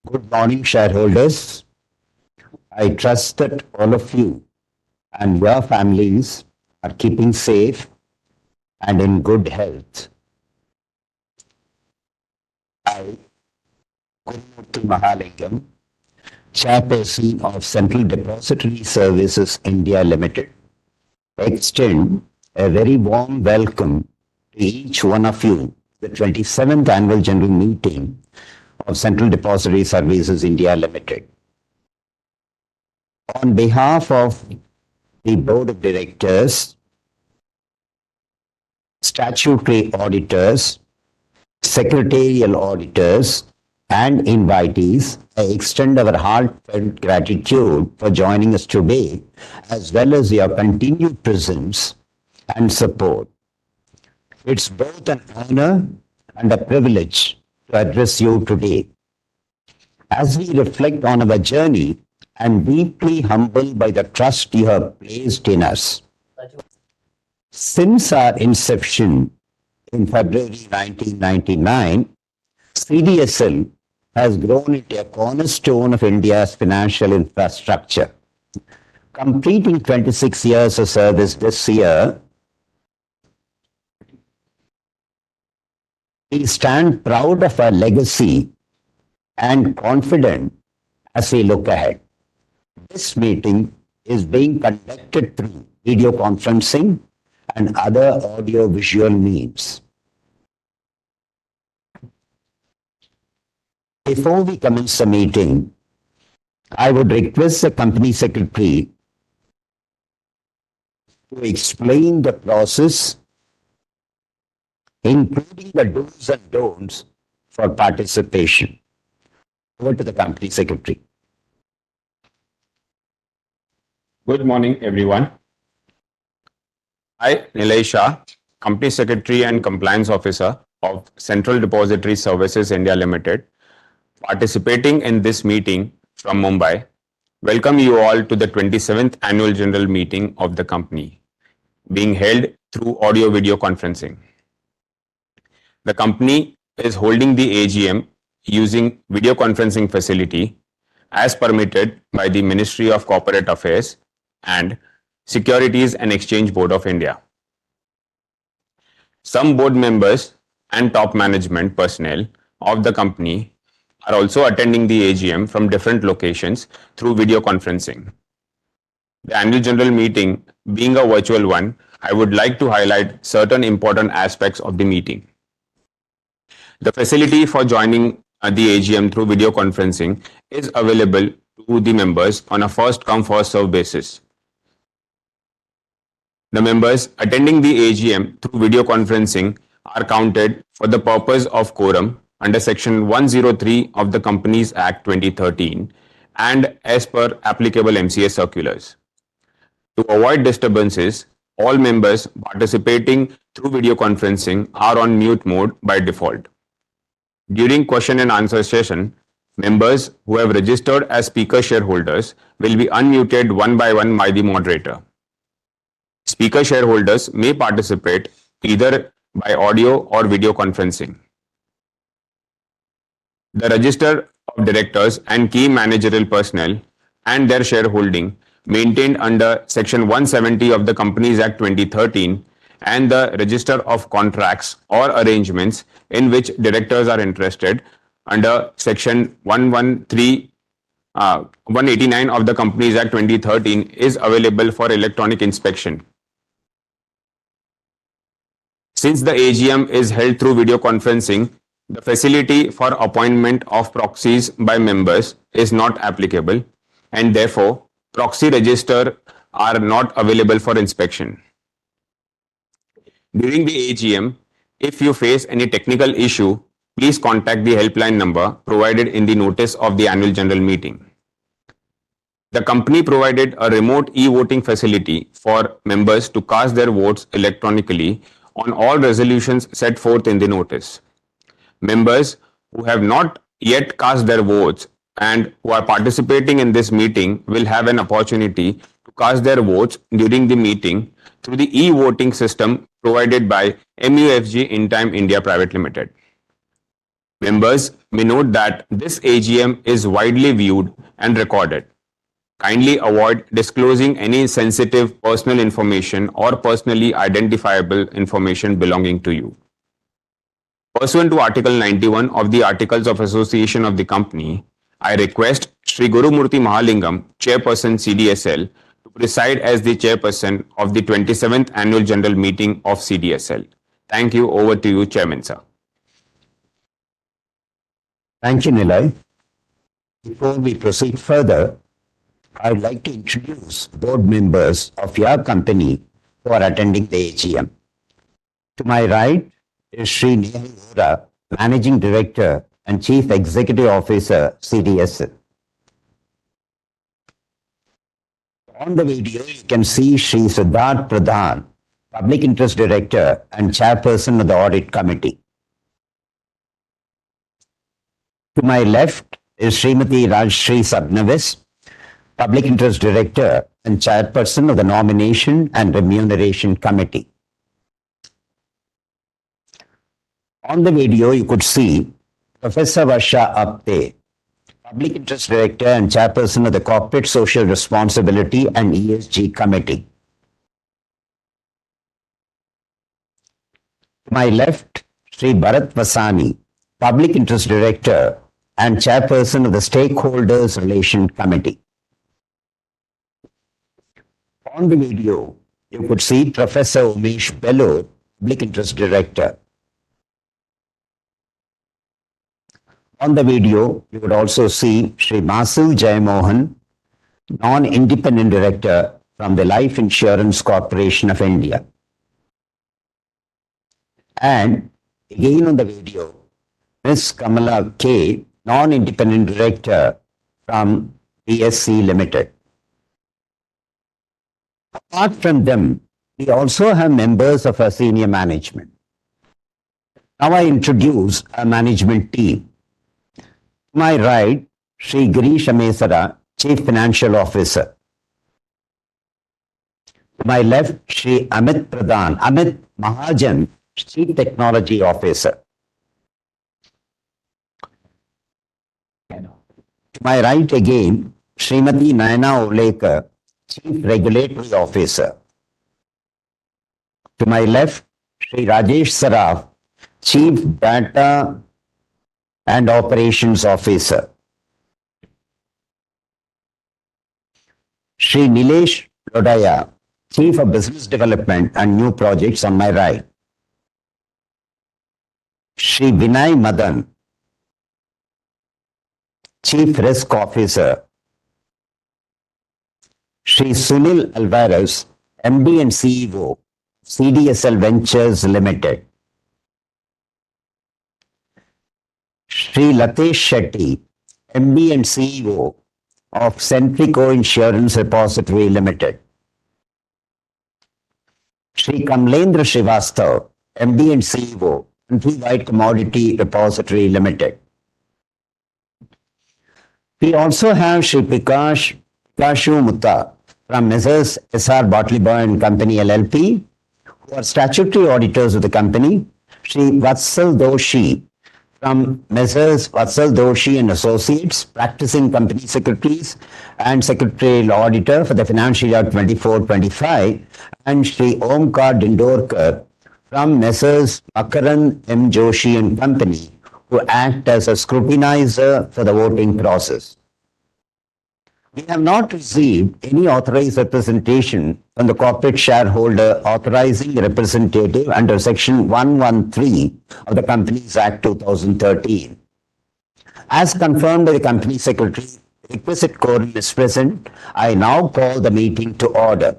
Good morning, shareholders. I trust that all of you and your families are keeping safe and in good health. I, Gurumurthy Mahalingam, Chairperson of Central Depository Services India Limited, extend a very warm welcome to each one of you to the 27th Annual General Meeting of Central Depository Services India Limited. On behalf of the Board of Directors, statutory auditors, secretarial auditors, and invitees, I extend our heartfelt gratitude for joining us today, as well as your continued presence and support. It's both an honor and a privilege to address you today. As we reflect on our journey and deeply humbled by the trust you have placed in us. Since our inception in February 1999, CDSL has grown into a cornerstone of India's financial infrastructure. Completing 26 years of service this year, we stand proud of our legacy and confident as we look ahead. This meeting is being conducted through video conferencing and other audio-visual means. Before we commence the meeting, I would request the Company Secretary to explain the process, including the do's and don'ts for participation. Over to the Company Secretary. Good morning, everyone. I, Nilay Shah, Company Secretary and Compliance Officer of Central Depository Services India Limited, participating in this meeting from Mumbai, welcome you all to the 27th Annual General Meeting of the company, being held through audio-video conferencing. The company is holding the AGM using video conferencing facility as permitted by the Ministry of Corporate Affairs and Securities and Exchange Board of India. Some board members and top management personnel of the company are also attending the AGM from different locations through video conferencing. The annual general meeting being a virtual one, I would like to highlight certain important aspects of the meeting. The facility for joining the AGM through video conferencing is available to the members on a first-come, first-served basis. The members attending the AGM through video conferencing are counted for the purpose of quorum under Section 103 of the Companies Act 2013 and as per applicable MCA circulars. To avoid disturbances, all members participating through video conferencing are on mute mode by default. During question and answer session, members who have registered as speaker shareholders will be unmuted one by one by the moderator. Speaker shareholders may participate either by audio or video conferencing. The register of directors and key managerial personnel and their shareholding maintained under Section 170 of the Companies Act 2013 and the register of contracts or arrangements in which directors are interested under Section 189 of the Companies Act 2013 is available for electronic inspection. Since the AGM is held through video conferencing, the facility for appointment of proxies by members is not applicable, and therefore proxy register are not available for inspection. During the AGM, if you face any technical issue, please contact the helpline number provided in the notice of the annual general meeting. The company provided a remote e-voting facility for members to cast their votes electronically on all resolutions set forth in the notice. Members who have not yet cast their votes and who are participating in this meeting will have an opportunity to cast their votes during the meeting through the e-voting system provided by MUFG In Time India Private Limited. Members may note that this AGM is widely viewed and recorded. Kindly avoid disclosing any sensitive personal information or personally identifiable information belonging to you. Pursuant to Article 91 of the Articles of Association of the company, I request Sri Gurumurthy Mahalingam, Chairperson CDSL, to preside as the Chairperson of the 27th Annual General Meeting of CDSL. Thank you. Over to you, Chairman, sir. Thank you, Nilay. Before we proceed further, I would like to introduce board members of your company who are attending the AGM. To my right is Sri Nehal Vora, Managing Director and Chief Executive Officer, CDSL. On the video, you can see Sri Siddharth Pradhan, Public Interest Director and Chairperson of the Audit Committee. To my left is Srimati Rajshri Sabnavis, Public Interest Director and Chairperson of the Nomination and Remuneration Committee. On the video, you could see Professor Varsha Apte, Public Interest Director and Chairperson of the Corporate Social Responsibility and ESG Committee. To my left, Sri Bharat Vasani, Public Interest Director and Chairperson of the Stakeholders Relation Committee. On the video, you could see Professor Umesh Belur, Public Interest Director. On the video, you would also see Sri Masu Jayamohan, Non-Independent Director from the Life Insurance Corporation of India. And again on the video, Ms. Kamala K, Non-Independent Director from BSC Limited. Apart from them, we also have members of our senior management. Now I introduce our management team. To my right, Sri Girish Amesara, Chief Financial Officer. To my left, Sri Amit Mahajan, Chief Technology Officer. To my right again, Srimati Nayana Olekar, Chief Regulatory Officer. To my left, Sri Rajesh Saraf, Chief Data and Operations Officer. Sri Nilesh Lodaya, Chief of Business Development and New Projects on my right. Sri Vinay Madan, Chief Risk Officer. Sri Sunil Alvarez, MD and CEO, CDSL Ventures Limited. Sri Latesh Shetty, MD and CEO of Centrico Insurance Depository Limited. Sri Kamlendra Srivastav, MD and CEO, Countrywide Commodity Depository Limited. We also have Sri Pikashu Mutta from Messrs. S.R. Bartley-Boy and Company LLP, who are statutory auditors of the company. Sri Vatsal Doshi from Messrs. Vatsal Doshi and Associates, practicing company secretaries and secretarial auditor for the financial year 24-25, and Sri Omkar Dindorkar from Messrs. Makaran M. Joshi and Company, who act as a scrutinizer for the voting process. We have not received any authorized representation from the corporate shareholder authorizing a representative under Section 113 of the Companies Act 2013. As confirmed by the Company Secretary, the requisite quorum is present. I now call the meeting to order.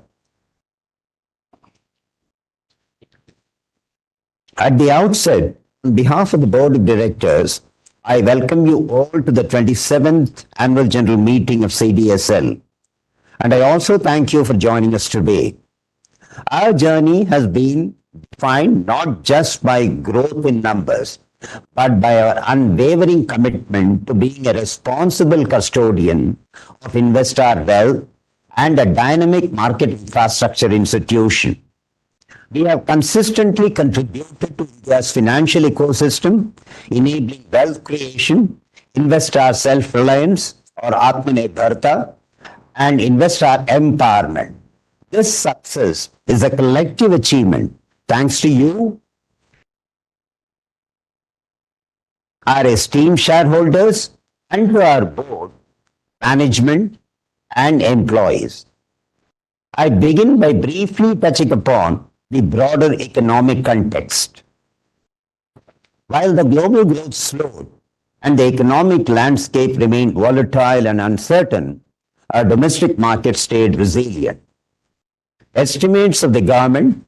At the outset, on behalf of the Board of Directors, I welcome you all to the 27th Annual General Meeting of CDSL, and I also thank you for joining us today. Our journey has been defined not just by growth in numbers, but by our unwavering commitment to being a responsible custodian of investor wealth and a dynamic market infrastructure institution. We have consistently contributed to India's financial ecosystem, enabling wealth creation, investor self-reliance or Atmanirbharta, and investor empowerment. This success is a collective achievement thanks to you, our esteemed shareholders, and to our board, management, and employees. I begin by briefly touching upon the broader economic context. While the global growth slowed and the economic landscape remained volatile and uncertain, our domestic market stayed resilient. Estimates of the government,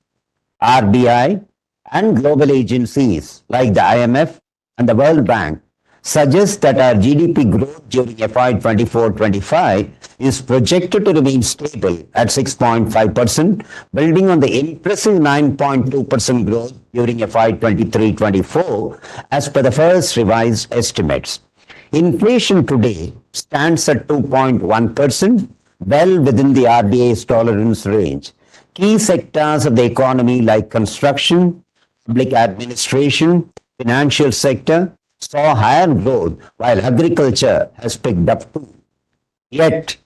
RBI, and global agencies like the IMF and the World Bank suggest that our GDP growth during FY 24-25 is projected to remain stable at 6.5%, building on the impressive 9.2% growth during FY 23-24 as per the first revised estimates. Inflation today stands at 2.1%, well within the RBI's tolerance range. Key sectors of the economy like construction, public administration, financial sector saw higher growth while agriculture has picked up too. Yet,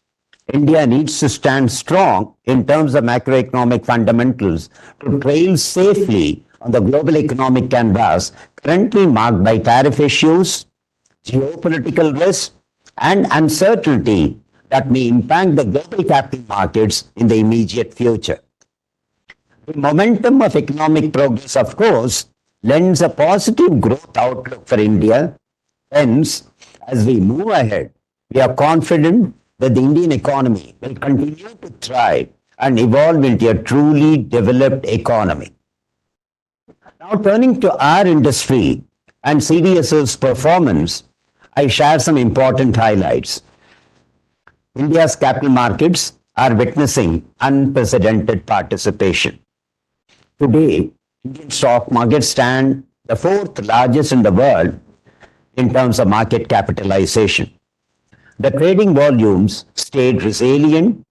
India needs to stand strong in terms of macroeconomic fundamentals to trail safely on the global economic canvas currently marked by tariff issues, geopolitical risks, and uncertainty that may impact the global capital markets in the immediate future. The momentum of economic progress, of course, lends a positive growth outlook for India. Hence, as we move ahead, we are confident that the Indian economy will continue to thrive and evolve into a truly developed economy. Now, turning to our industry and CDSL's performance, I share some important highlights. India's capital markets are witnessing unprecedented participation. Today, Indian stock markets stand the fourth largest in the world in terms of market capitalization. The trading volumes stayed resilient.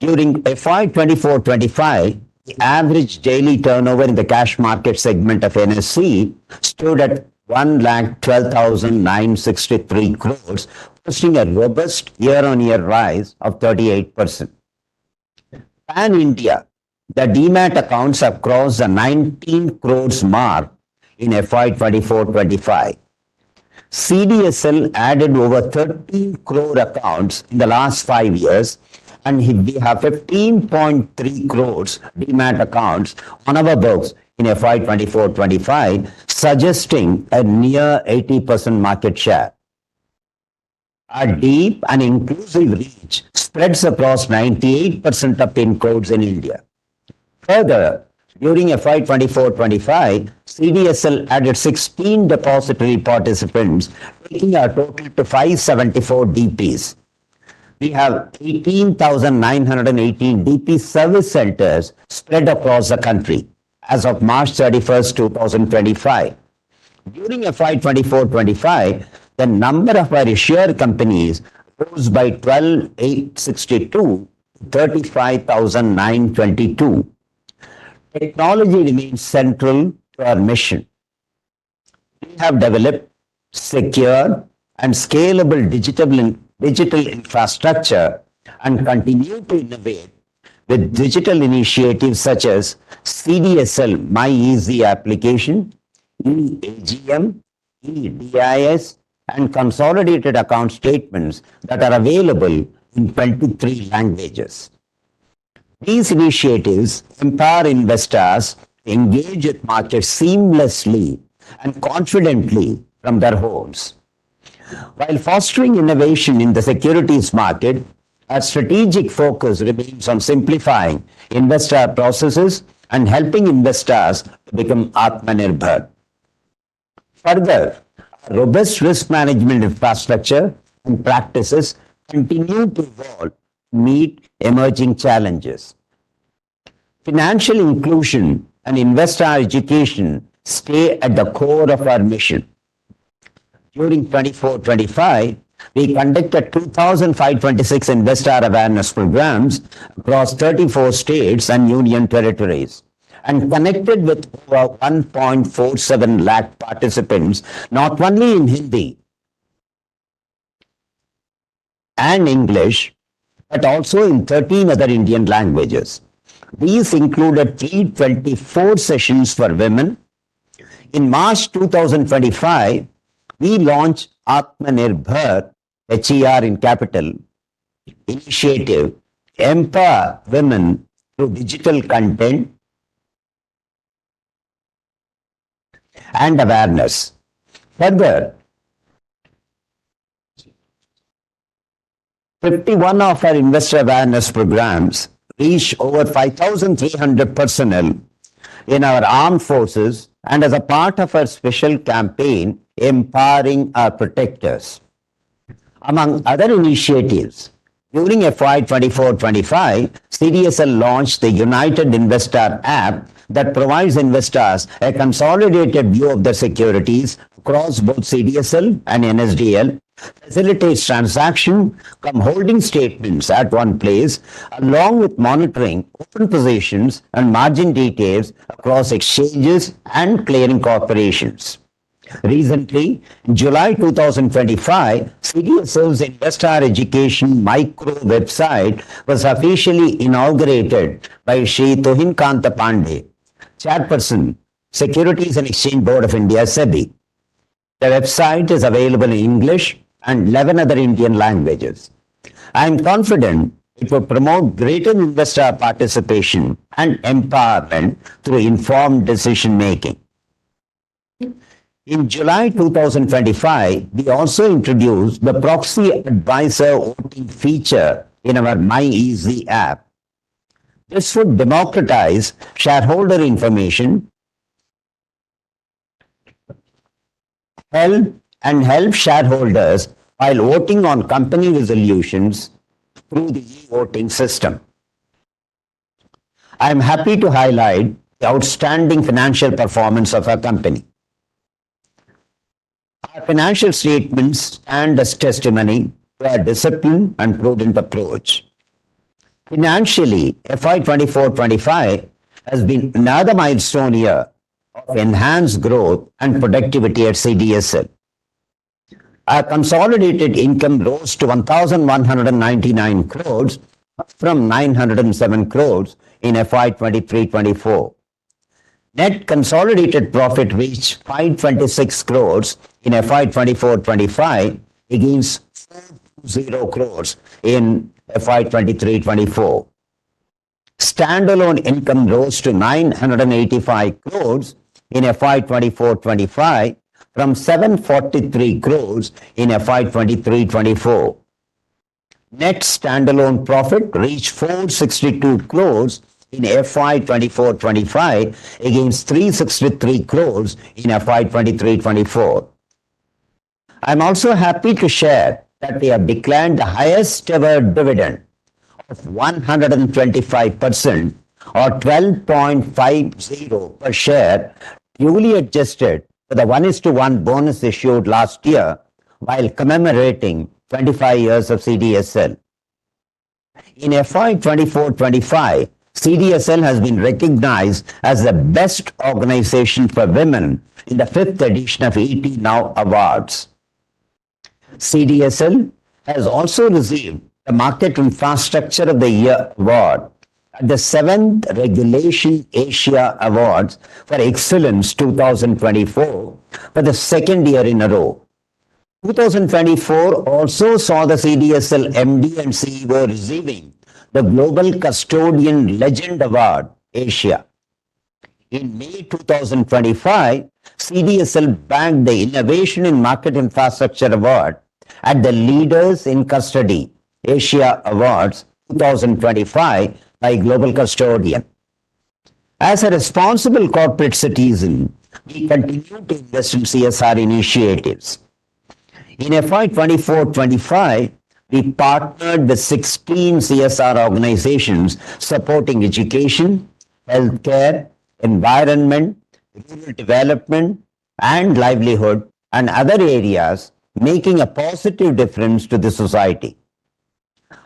During FY 24-25, the average daily turnover in the cash market segment of NSE stood at 1,12,963 crores, posting a robust year-on-year rise of 38%. Pan-India, the demat accounts have crossed the 19 crores mark in FY 24-25. CDSL added over 13 crore accounts in the last 5 years, and we have 15.3 crores demat accounts on our books in FY 24-25, suggesting a near 80% market share. Our deep and inclusive reach spreads across 98% of PIN codes in India. Further, during FY 24-25, CDSL added 16 depository participants, taking our total to 574 DPs. We have 18,918 DP service centers spread across the country as of March 31st, 2025. During FY 24-25, the number of our issuer companies rose by 12,862 to 35,922. Technology remains central to our mission. We have developed secure and scalable digital infrastructure and continue to innovate with digital initiatives such as CDSL My Easy application, AGM, DIS, and consolidated account statements that are available in 23 languages. These initiatives empower investors to engage with markets seamlessly and confidently from their homes. While fostering innovation in the securities market, our strategic focus remains on simplifying investor processes and helping investors to become Atmanirbhar. Further, our robust risk management infrastructure and practices continue to evolve to meet emerging challenges. Financial inclusion and investor education stay at the core of our mission. During 24-25, we conducted 2,526 investor awareness programs across 34 states and union territories. and connected with over 1.47 lakh participants, not only in Hindi and English, but also in 13 other Indian languages. These included 324 sessions for women. In March 2025, we launched Atmanirbhar, HER in capital, initiative, empower women through digital content and awareness. Further, 51 of our investor awareness programs reached over 5,300 personnel in our armed forces and as a part of our special campaign, Empowering Our Protectors. Among other initiatives, during FY 24-25, CDSL launched the United Investor app that provides investors a consolidated view of their securities across both CDSL and NSDL, facilitates transaction cum holding statements at one place, along with monitoring open positions and margin details across exchanges and clearing corporations. Recently, in July 2025, CDSL's Investor Education Micro website was officially inaugurated by Shri Tuhin Kanta Pandey, Chairperson, Securities and Exchange Board of India, SEBI. The website is available in English and 11 other Indian languages. I am confident it will promote greater investor participation and empowerment through informed decision making. In July 2025, we also introduced the proxy advisor voting feature in our MyEasy app. This would democratize shareholder information, help shareholders while voting on company resolutions through the e-voting system. I am happy to highlight the outstanding financial performance of our company. Our financial statements stand as testimony to our disciplined and prudent approach. Financially, FY 24-25 has been another milestone year of enhanced growth and productivity at CDSL. Our consolidated income rose to 1,199 crores from 907 crores in FY 23-24. Net consolidated profit reached 526 crores in FY 24-25 against 420 crores in FY 23-24. Standalone income rose to 985 crores in FY 24-25 from 743 crores in FY 23-24. Net standalone profit reached 462 crores in FY 24-25 against 363 crores in FY 23-24. I'm also happy to share that we have declared the highest ever dividend of 125% or 12.50 per share, duly adjusted for the 1:1 bonus issued last year while commemorating 25 years of CDSL. In FY 24-25, CDSL has been recognized as the best organization for women in the 5th edition of ET Now Awards. CDSL has also received the Market Infrastructure of the Year Award at the 7th Regulation Asia Awards for Excellence 2024 for the second year in a row. 2024 also saw the CDSL MD and CEO receiving the Global Custodian Legend Award, Asia. In May 2025, CDSL bagged the Innovation in Market Infrastructure Award at the Leaders in Custody, Asia Awards 2025 by Global Custodian. As a responsible corporate citizen, we continue to invest in CSR initiatives. In FY 24-25, we partnered with 16 CSR organizations supporting education, healthcare, environment, rural development, and livelihood, and other areas, making a positive difference to the society.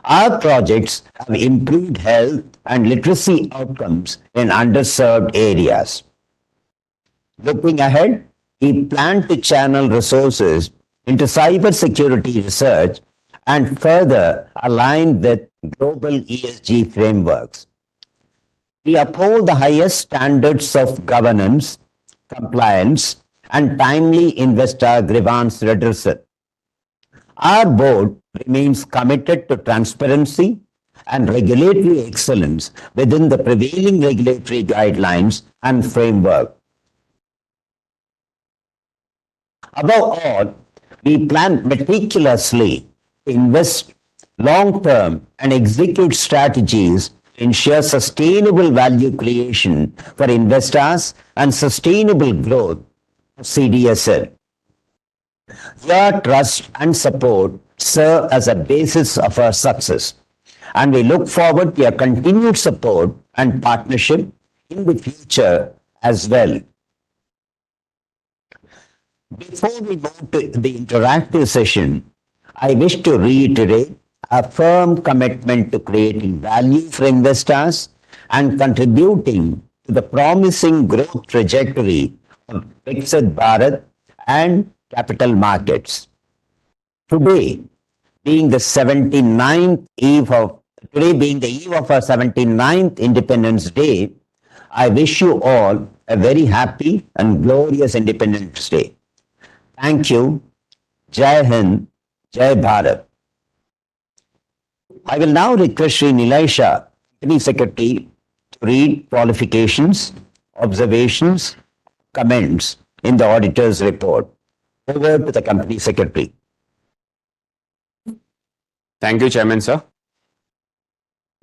Our projects have improved health and literacy outcomes in underserved areas. Looking ahead, we plan to channel resources into cybersecurity research and further align with global ESG frameworks. We uphold the highest standards of governance, compliance, and timely investor grievance redressal. Our board remains committed to transparency and regulatory excellence within the prevailing regulatory guidelines and framework. Above all, we plan meticulously to invest long term and execute strategies to ensure sustainable value creation for investors and sustainable growth of CDSL. Your trust and support serve as a basis of our success, and we look forward to your continued support and partnership in the future as well. Before we move to the interactive session, I wish to reiterate a firm commitment to creating value for investors and contributing to the promising growth trajectory of Viksit Bharat and capital markets. Today, being the 79th eve of today being the eve of our 79th Independence Day, I wish you all a very happy and glorious Independence Day. Thank you. Jai Hind, Jai Bharat. I will now request Sri Nilaisha, Company Secretary, to read qualifications, observations, comments in the auditor's report. Over to the Company Secretary. Thank you, Chairman, sir.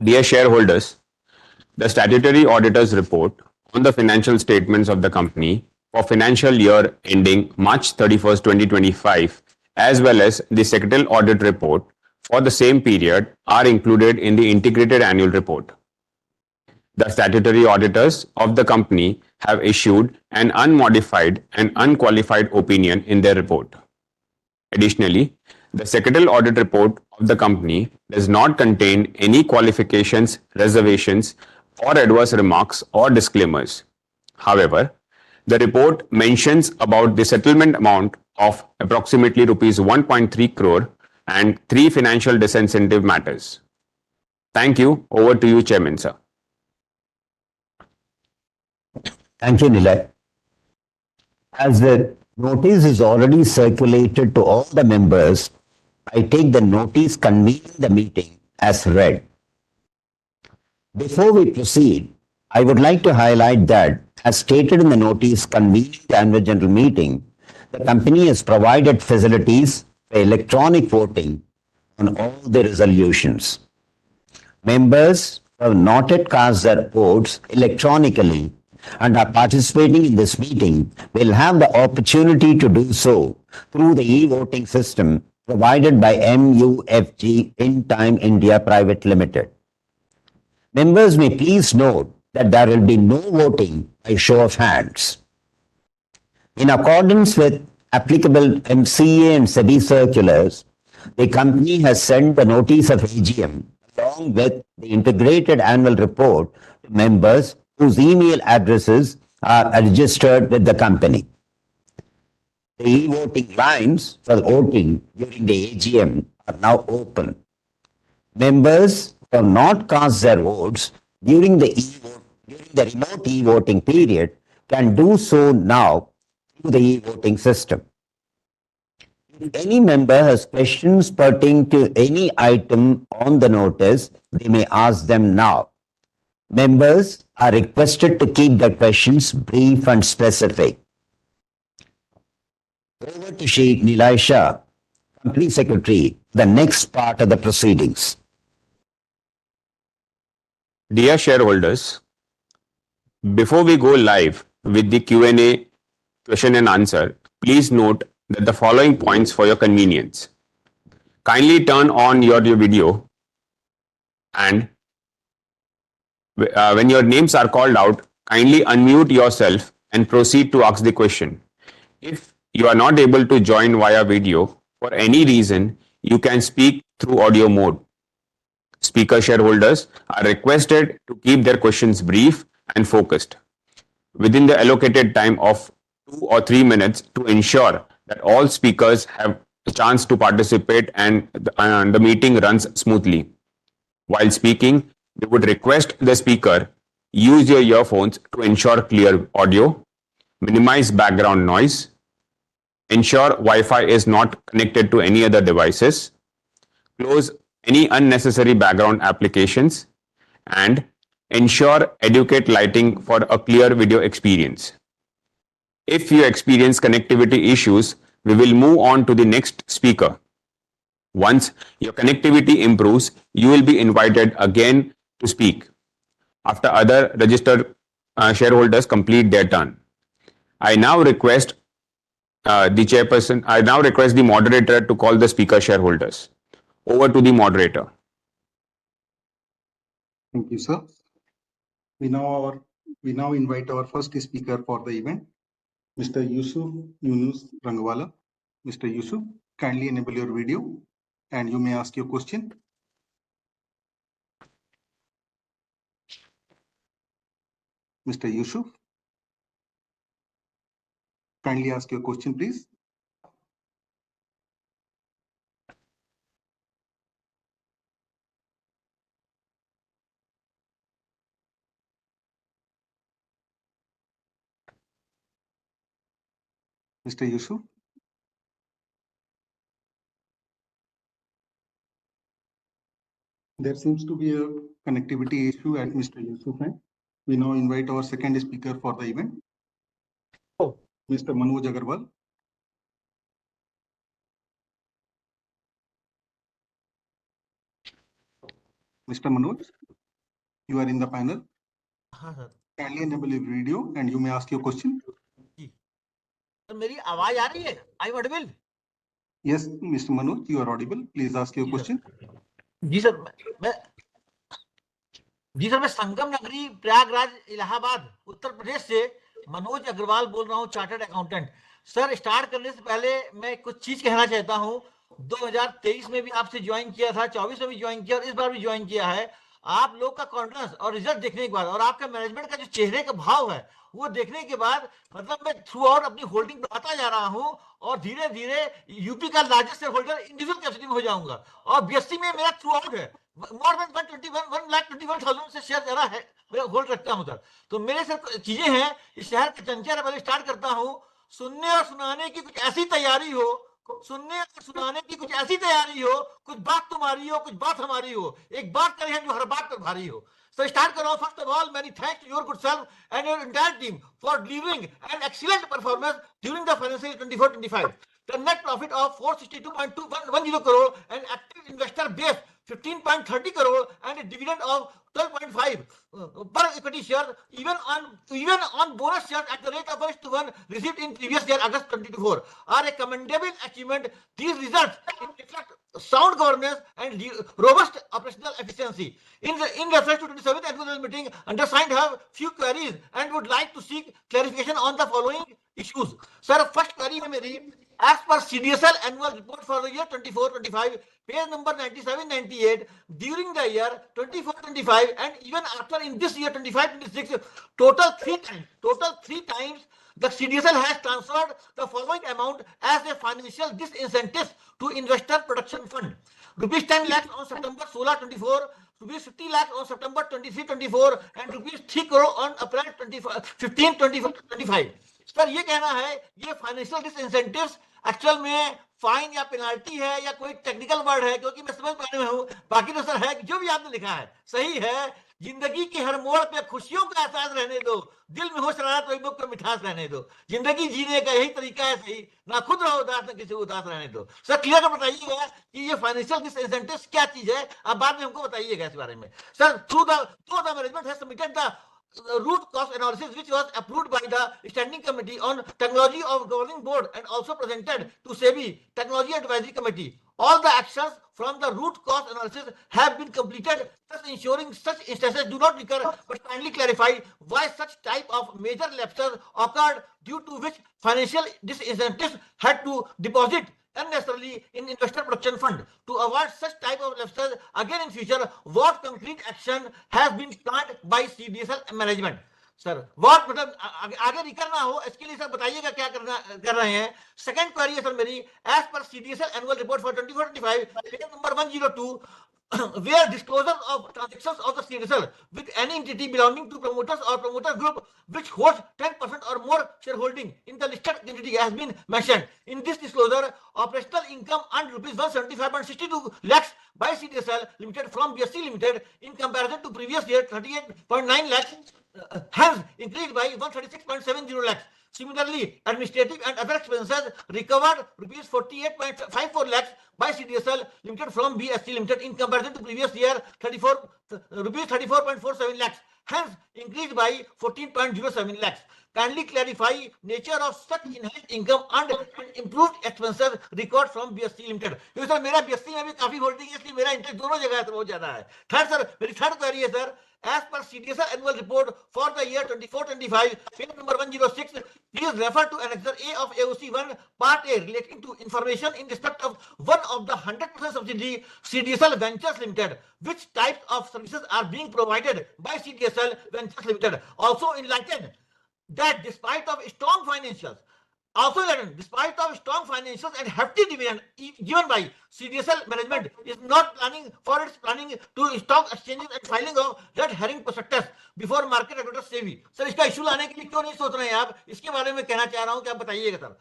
Dear shareholders, the statutory auditor's report on the financial statements of the company for financial year ending March 31st, 2025, as well as the secretarial audit report for the same period are included in the integrated annual report. The statutory auditors of the company have issued an unmodified and unqualified opinion in their report. Additionally, the secretarial audit report of the company does not contain any qualifications, reservations, or adverse remarks or disclaimers. However, the report mentions about the settlement amount of approximately rupees 1.3 crore and 3 financial disincentive matters. Thank you. Over to you, Chairman, sir. Thank you, Nilay. As the notice is already circulated to all the members, I take the notice convening the meeting as read. Before we proceed, I would like to highlight that, as stated in the notice convening the annual general meeting, the company has provided facilities for electronic voting on all the resolutions. Members who have not yet cast their votes electronically and are participating in this meeting will have the opportunity to do so through the e-voting system provided by MUFG In Time India Private Limited. Members may please note that there will be no voting by show of hands. In accordance with applicable MCA and SEBI circulars, the company has sent the notice of AGM along with the integrated annual report to members whose email addresses are registered with the company. The e-voting lines for voting during the AGM are now open. Members who have not cast their votes during the remote e-voting period can do so now through the e-voting system. If any member has questions pertaining to any item on the notice, they may ask them now. Members are requested to keep their questions brief and specific. Over to Shri Nilay Shah, Company Secretary, the next part of the proceedings. Dear shareholders, before we go live with the Q&A question and answer, please note that the following points for your convenience. Kindly turn on your video, and when your names are called out, kindly unmute yourself and proceed to ask the question. If you are not able to join via video for any reason, you can speak through audio mode. speaker shareholders are requested to keep their questions brief and focused within the allocated time of 2 or 3 minutes to ensure that all speakers have a chance to participate and the meeting runs smoothly. While speaking, we would request the speaker use your earphones to ensure clear audio, minimize background noise, ensure Wi-Fi is not connected to any other devices, close any unnecessary background applications, and ensure adequate lighting for a clear video experience. If you experience connectivity issues, we will move on to the next speaker. Once your connectivity improves, you will be invited again to speak after other registered shareholders complete their turn. I now request the moderator to call the speaker shareholders. Over to the moderator. Thank you, sir. We now invite our first speaker for the event, Mr. Yunus Rangwala. Mr. Yusuf, kindly enable your video and you may ask your question. Mr. Yusuf, kindly ask your question, please. Mr. Yusuf. There seems to be a connectivity issue at Mr. Yusuf end. We now invite our second speaker for the event, Mr. Manoj Agarwal. Mr. Manoj, you are in the panel. Kindly enable your video and you may ask your question. मेरी आवाज आ रही है? I am audible? Yes, Mr. Manoj, you are audible. Please ask your question. जी sir, मैं संगम नगरी प्रयागराज इलाहाबाद उत्तर प्रदेश से मनोज अग्रवाल बोल रहा हूँ, चार्टर्ड अकाउंटेंट। सर, स्टार्ट करने से पहले मैं कुछ चीज कहना चाहता हूँ। 2023 में भी आपसे ज्वाइन किया था, 24 में भी ज्वाइन किया और इस बार भी ज्वाइन किया है। आप लोग का कॉन्फिडेंस और रिजल्ट देखने के बाद और आपका मैनेजमेंट का जो चेहरे का भाव है वो देखने के बाद मतलब मैं थ्रू आउट अपनी होल्डिंग बढ़ाता जा रहा हूं और धीरे धीरे यूपी का largest share holder individual capacity में हो जाऊंगा। और बीएससी में मेरा थ्रू आउट है, मोर देन 1,21,000 से शेयर ज्यादा है, मैं होल्ड रखता हूं सर। तो मेरे सर चीजें हैं, इस शहर के चंचल पहले स्टार्ट करता हूं। सुनने और सुनाने की कुछ ऐसी तैयारी हो, सुनने और सुनाने की कुछ ऐसी तैयारी हो, कुछ बात तुम्हारी हो, कुछ बात हमारी हो, एक बात करें जो हर बात पर भारी हो। So start करो। First of all, many thanks to your good self and your entire team for delivering an excellent performance during the financial year 24-25. The net profit of 462.210 crore and active investor base 15.30 crore and a dividend of 12.5 per equity share, even on bonus shares at the rate of 1:1 received in previous year August 2024 are a commendable achievement. These results reflect sound governance and robust operational efficiency. In reference to 27th annual meeting, undersigned have few queries and would like to seek clarification on the following issues. Sir, first query है मेरी, as per CDSL annual report for the year 24-25, page number 97-98, during the year 24-25 and even after in this year 25-26, total three times the CDSL has transferred the following amount as a financial disincentives to investor protection fund. Rupees 10 lakhs on September 16-24, rupees 50 lakhs on September 23-24 and rupees 3 crore on April 15-25. Sir ये कहना है ये financial डिसइंसेंटिव्स actual में fine या penalty है या कोई technical word है, क्योंकि मैं समझ पाने में हूँ। बाकी तो सर है जो भी आपने लिखा है सही है। जिंदगी के हर मोड़ पे खुशियों का एहसास रहने दो, दिल में हो शरारत तो मुख पे मिठास रहने दो। जिंदगी जीने का यही तरीका है सही, ना खुद रहो उदास ना किसी को उदास रहने दो। सर क्लियर कर बताइएगा कि ये फाइनेंशियल डिसइंसेंटिव्स क्या चीज है, आप बाद में हमको बताइएगा इस बारे में। Sir through the management has submitted the root cause analysis which was approved by the standing committee on technology of governing board and also presented to SEBI technology advisory committee. All the actions from the root cause analysis have been completed, thus ensuring such instances do not recur, but kindly clarify why such type of major lapses occurred due to which financial disincentives had to deposit unnecessarily in investor protection fund. To avoid such type of lapses again in future, what concrete action has been planned by CDSL management? Sir what मतलब आगे नहीं करना हो इसके लिए sir बताइएगा क्या कर रहे हैं. सेकंड क्वेरी है सर मेरी, as per CDSL annual report for 24-25 page number 102, where disclosure of transactions of the CDSL with any entity belonging to promoters or promoter group which holds 10% or more shareholding in the listed entity has been mentioned. In this disclosure, operational income earned rupees 175.62 lakhs by CDSL Limited from BSC Limited in comparison to previous year 38.9 lakhs, hence increased by 136.70 lakhs. Similarly, administrative and other expenses recovered rupees 48.54 lakhs by CDSL Limited from BSC Limited in comparison to previous year rupees 34.47 lakhs, hence increased by 14.07 lakhs. Kindly clarify nature of such enhanced income and improved expenses record from BSC Limited. क्योंकि sir मेरा BSC में भी काफी holding है, इसलिए मेरा interest दोनों जगह है, बहुत ज्यादा है. थर्ड सर मेरी थर्ड क्वेरी है sir, as per CDSL annual report for the year 24-25, page number 106, please refer to Annexure A of AOC 1, Part A, relating to information in respect of one of the 100% subsidiary CDSL Ventures Limited. Which types of services are being provided by CDSL Ventures Limited? Also enlighten that despite of strong financials, and hefty dividend given by CDSL management is not planning to stock exchanges and filing of red herring prospectus before market regulators SEBI. Sir इसका issue लाने के लिए क्यों नहीं सोच रहे हैं आप? इसके बारे में कहना चाह रहा हूं कि आप बताइएगा सर.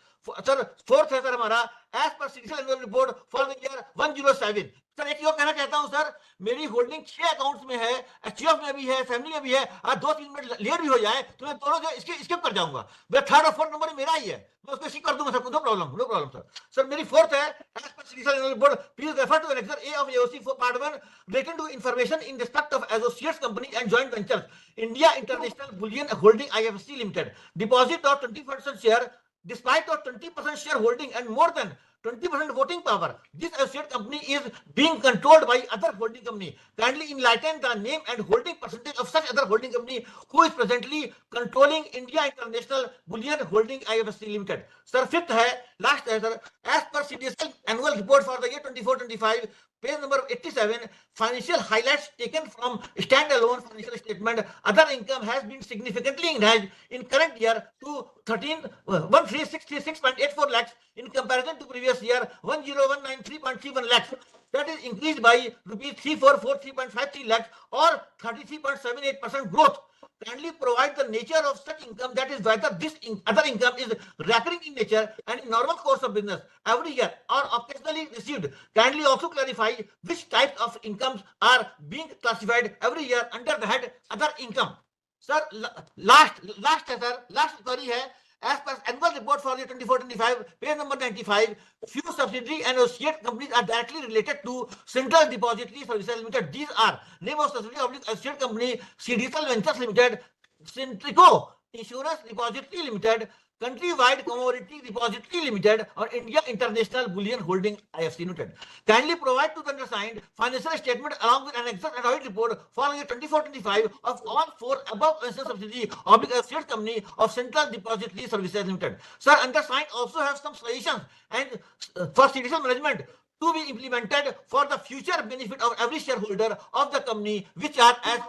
सर फोर्थ है सर हमारा, as per CDSL annual report for the year 107. Sir एक और कहना चाहता हूं सर, मेरी होल्डिंग 6 अकाउंट्स में है, HUF में भी है, फैमिली में भी है. आज 2-3 मिनट लेट भी हो जाए तो मैं दोनों जो स्किप कर जाऊंगा. मेरा थर्ड और फोर्थ नंबर मेरा ही है, मैं उसको स्किप कर दूंगा sir, no problem sir. Sir मेरी फोर्थ है, as per CDSL annual report please refer to Annexure A of AOC for part 1 relating to information in respect of associates company and joint ventures. India International Bullion Holding IFSC Limited deposit of 20% share despite of 20% shareholding and more than 20% voting power. This associate company is being controlled by other holding company. Kindly enlighten the name and holding percentage of such other holding company who is presently controlling India International Bullion Holding IFSC Limited. Sir, fifth है, last है sir, as per CDSL annual report for the year 24-25, page number 87, financial highlights taken from standalone financial statement. Other income has been significantly enhanced in current year to 13636.84 lakhs in comparison to previous year 10193.31 lakhs. That is increased by rupees 3443.53 lakhs or 33.78% growth. Kindly provide the nature of such income, that is whether this other income is recurring in nature and in normal course of business every year or occasionally received. Kindly also clarify which types of incomes are being classified every year under the head other income. Sir, last query है, as per annual report for the 24-25, page number 95, few subsidiary and associate companies are directly related to Central Depository Services Limited. These are name of subsidiary associate company CDSL Ventures Limited, Centrico Insurance Depository Limited, Countrywide Commodity Depository Limited, or India International Bullion Holding IFSC Limited. Kindly provide to the undersigned financial statement along with an annexure and audit report for year 24-25 of all 4 above mentioned subsidiary associate company of Central Depository Services Limited. Sir, undersigned also have some suggestions and for CDSL management to be implemented for the future benefit of every shareholder of the company, which are as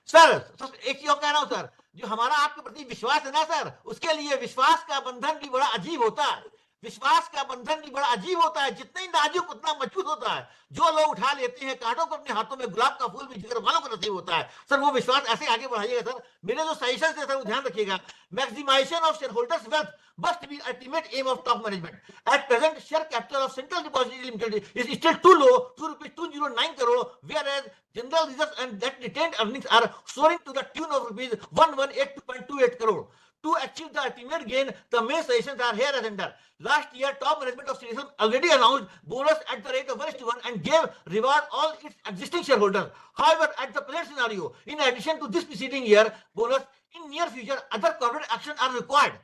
sir एक चीज कह रहा हूं sir, जो हमारा आपके प्रति विश्वास है ना सर, उसके लिए विश्वास का बंधन भी बड़ा अजीब होता है. विश्वास का बंधन भी बड़ा अजीब होता है, जितना ही नाजुक उतना मजबूत होता है. जो लोग उठा लेते हैं कांटों को अपने हाथों में, गुलाब का फूल भी जिगर वालों को नसीब होता है. सर वो विश्वास ऐसे आगे बढ़ाइएगा सर. मेरे जो सजेशन है सर वो ध्यान रखिएगा. Maximisation of shareholders wealth must be ultimate aim of top management. At present, share capital of Central Depository Limited is still too low, to rupees 209 crore, whereas general reserves and net retained earnings are soaring to the tune of rupees 1182.28 crore. To achieve the ultimate gain, the main suggestions are here as under. Last year, top management of CDSL already announced bonus at the rate of 1:1 and gave reward all its existing shareholders. However, at the present scenario, in addition to this preceding year bonus, in near future, other corporate actions are required.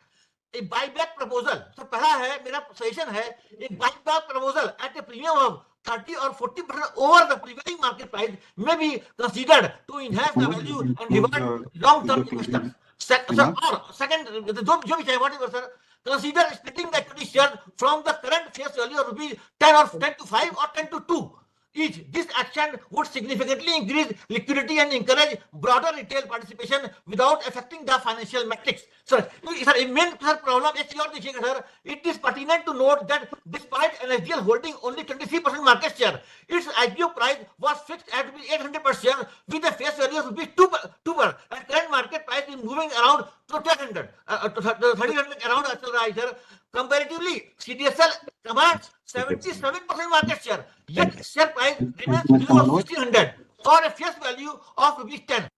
A buyback proposal. So पहला है मेरा suggestion है, एक buyback proposal at a premium of 30 or 40% over the prevailing market price may be considered to enhance the value and reward long-term investors. Second, जो भी चाहे whatever sir. consider splitting the equity share from the current face value of rupees 10 or 10 to 5 or 10 to 2 each. This action would significantly increase liquidity and encourage broader retail participation without affecting the financial metrics. Sir, main problem is और देखिएगा sir, it is pertinent to note that despite NSDL holding only 23% market share, its IPO price was fixed at 800 per share with a face value of rupees 2 per, and current market price is moving around to 1,200, 1,300 around चल रहा है sir. Comparatively, CDSL commands 77% market share, yet share price remains Thank you, Mr. below Manoj. 1,600 for a face value of rupees 10.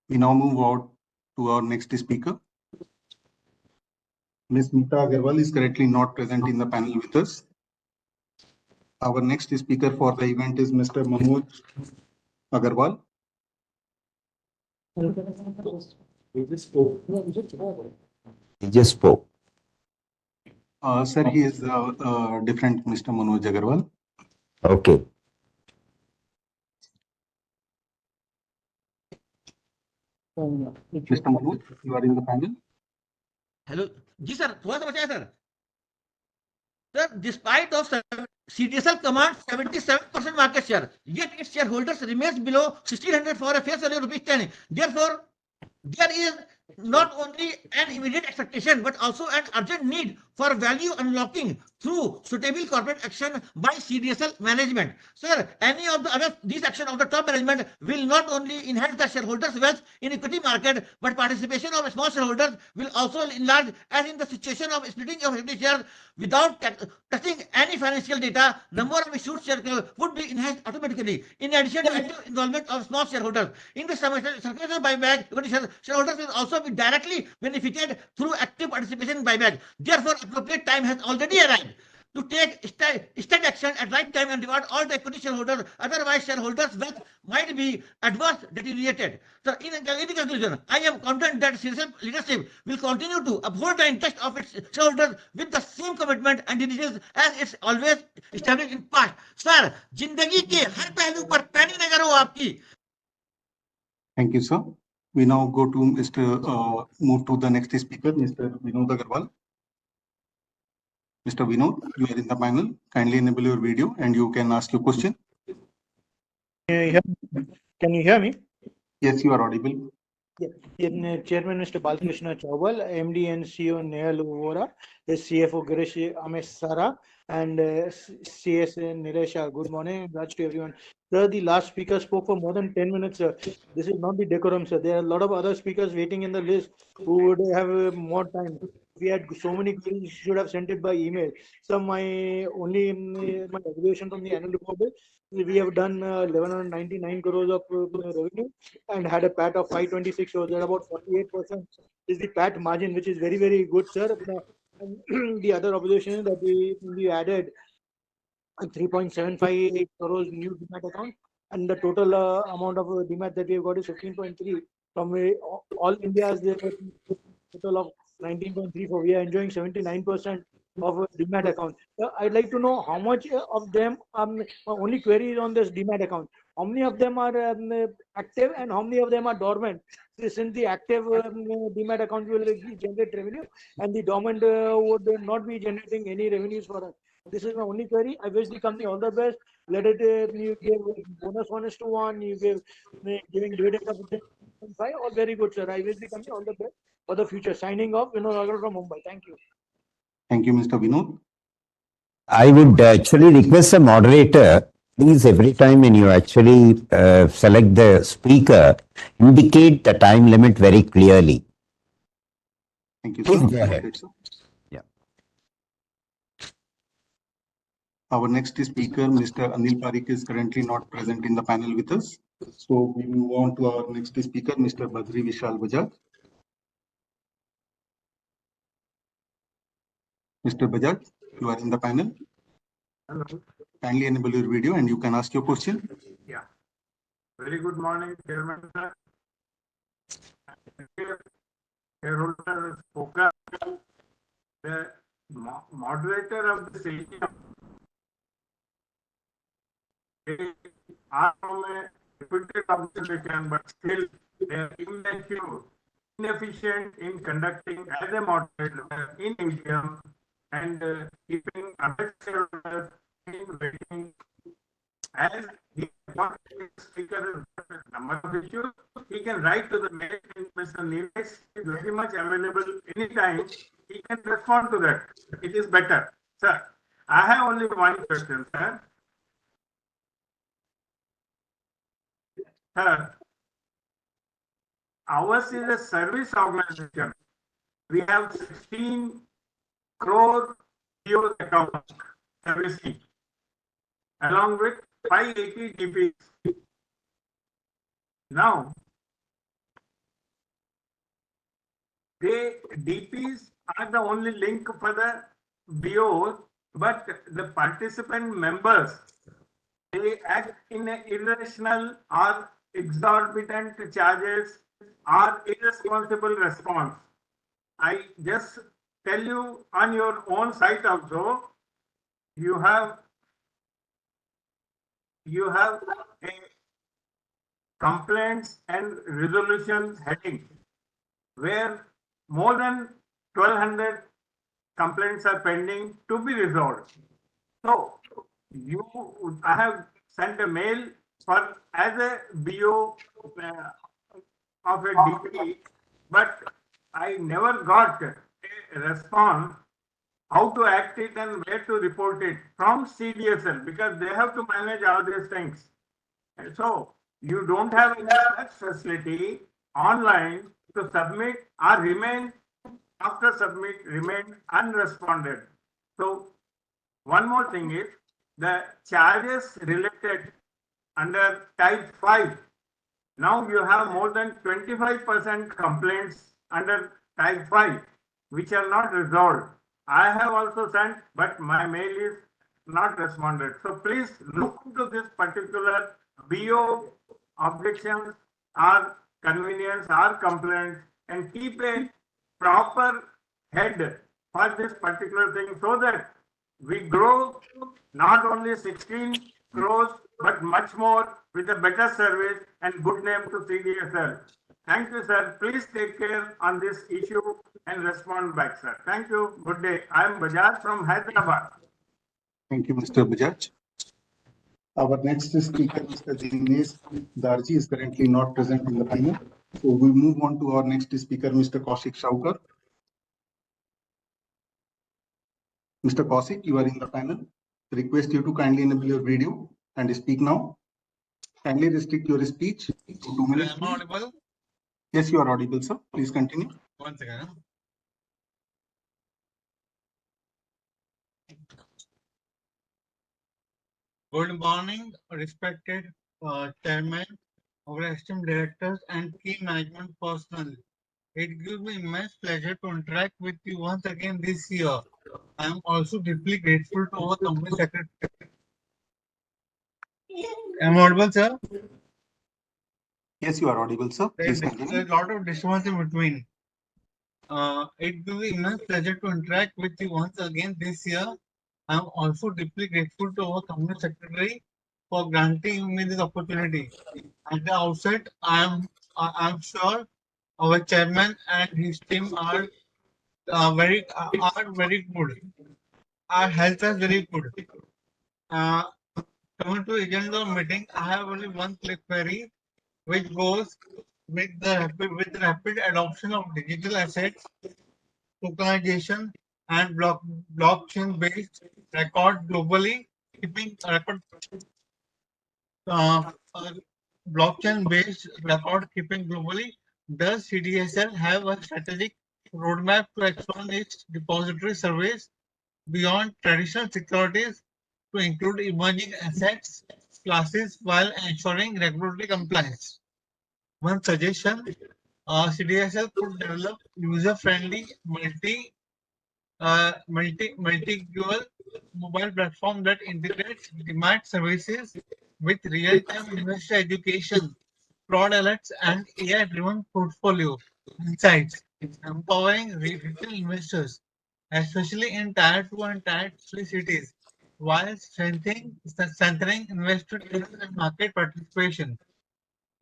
We now move on to our next speaker. Ms. Meeta Agarwal is currently not present in the panel with us. Our next speaker for the event is Mr. Manoj Agarwal. He just spoke. Sir, he is different Mr. Manoj Agarwal. Okay. Mr. Manoj, you are in the panel. Hello, जी sir, थोड़ा सा बचा है सर. Sir, despite of CDSL commands 77% market share, yet its shareholders remains below 1,600 for a face value of rupees 10. Therefore, there is not only an immediate expectation but also an urgent need for value unlocking through suitable corporate action by CDSL management. Sir, any of the other these action of the top management will not only enhance the shareholders' wealth in equity market, but participation of small shareholders will also enlarge, as in the situation of splitting of equity shares without touching any financial data, number of issued shares would be enhanced automatically. In addition to active involvement of small shareholders in the circulation buyback, equity shareholders will also be directly benefited through active participation in buyback. Therefore, appropriate time has already arrived to take state action at right time and reward all the equity shareholders. Otherwise, shareholders' wealth might be adversely deteriorated. So, in conclusion, I am confident that CDSL leadership will continue to uphold the interest of its shareholders with the same commitment and diligence as it's always established in past. Sir, जिंदगी के हर पहलू पर पैनी नजर हो आपकी. Thank you, sir. We now go to move to the next speaker, Mr. Vinod Agarwal. Mr. Vinod, you are in the panel. Kindly enable your video and you can ask your question. Can you hear me? Yes, you are audible. Chairman Mr. Balkrishna Chawal, MD and CEO Nehal Vora, the CFO Girish Amesara, and CS Nilesha. Good morning, congrats to everyone. Sir, the last speaker spoke for more than 10 minutes, sir. This is not the decorum, sir. There are a lot of other speakers waiting in the list who would have more time. We had so many queries, you should have sent it by email. So my observation from the annual report is we have done 1199 crores of revenue and had a PAT of 526, so there about 48% is the PAT margin, which is very, very good, sir. And the other observation is that we added 3.758 crores new demat account, and the total amount of demat that we have got is 15.3 from all India's total of 19.34. We are enjoying 79% of demat account. I'd like to know how much of them only queries on this demat account. How many of them are active and how many of them are dormant? Since the active demat account will generate revenue and the dormant would not be generating any revenues for us. This is my only query. I wish the company all the best. Let it you give bonus 1:1. You give giving dividend of 5. All very good, sir. I wish the company all the best for the future. Signing off, Vinod Agarwal from Mumbai. Thank you. Thank you, Mr. Vinod. I would actually request the moderator, please, every time when you actually select the speaker, indicate the time limit very clearly. Thank you, Please sir. go ahead. Noted, sir. Yeah. Our next speaker, Mr. Anil Parikh, is currently not present in the panel with us. So we move on to our next speaker, Mr. Badri Vishal Bajaj. Mr. Bajaj, you are in the panel. Hello. Kindly enable your video and you can ask your question. Yeah. Very good morning, Chairman. Shareholder spoken. The moderator of the AGM are from a reputed organization, but still they are immature inefficient in conducting as a moderator in AGM and keeping other shareholders in waiting. As he got speaker number of issues, he can write to the mail. Mr. Nilesh is very much available anytime. He can respond to that. It is better. Sir, I have only one question, sir. Sir, ours is a service organization. We have 16 crore PO accounts servicing, along with 580 DPs. Now, DPs are the only link for the BOs, but the participant members, they act in an irrational or exorbitant charges or irresponsible response. I just tell you on your own site also, you have a complaints and resolutions heading where more than 1200 complaints are pending to be resolved. So I have sent a mail for as a BO of a DP, but I never got a response how to act it and where to report it from CDSL, because they have to manage all these things. And so you don't have any such facility online to submit or remain after submit remain unresponded. So one more thing is the charges related under type 5. Now you have more than 25% complaints under type 5 which are not resolved. I have also sent, but my mail is not responded. So please look into this particular BO objections or convenience or complaints and keep a proper head for this particular thing so that we grow not only 16 crores but much more with a better service and good name to CDSL. Thank you, sir. Please take care on this issue and respond back, sir. Thank you. Good day. I am Bajaj from Hyderabad. Thank you, Mr. Bajaj. Our next speaker, Mr. Dinesh Darji, is currently not present in the panel. So we move on to our next speaker, Mr. Kaushik Shaukar. Mr. Kaushik, you are in the panel. Request you to kindly enable your video and speak now. Kindly restrict your speech to 2 minutes. Am I audible? Yes, you are audible, sir. Please continue. One second. Good morning, respected chairman, our esteemed directors, and key management personnel. It gives me immense pleasure to interact with you once again this year. I am also deeply grateful to our company secretary. Am I audible, sir? Yes, you are audible, sir. Please There's continue. a lot of disturbance in between. It gives me immense pleasure to interact with you once again this year. I am also deeply grateful to our company secretary for granting me this opportunity. At the outset, I am sure our chairman and his team are very good. Our health is very good. Coming to agenda of meeting, I have only one quick query, which goes with the rapid adoption of digital assets, tokenization, and blockchain-based record globally, keeping record uh, uh, blockchain-based record keeping globally. Does CDSL have a strategic roadmap to expand its depository service beyond traditional securities to include emerging assets classes while ensuring regulatory compliance? One suggestion, CDSL could develop user-friendly multi-dual mobile platform that integrates demand services with real-time investor education, fraud alerts, and AI-driven portfolio insights, empowering retail investors, especially in Tier 2 and Tier 3 cities, while strengthening investor trust and market participation.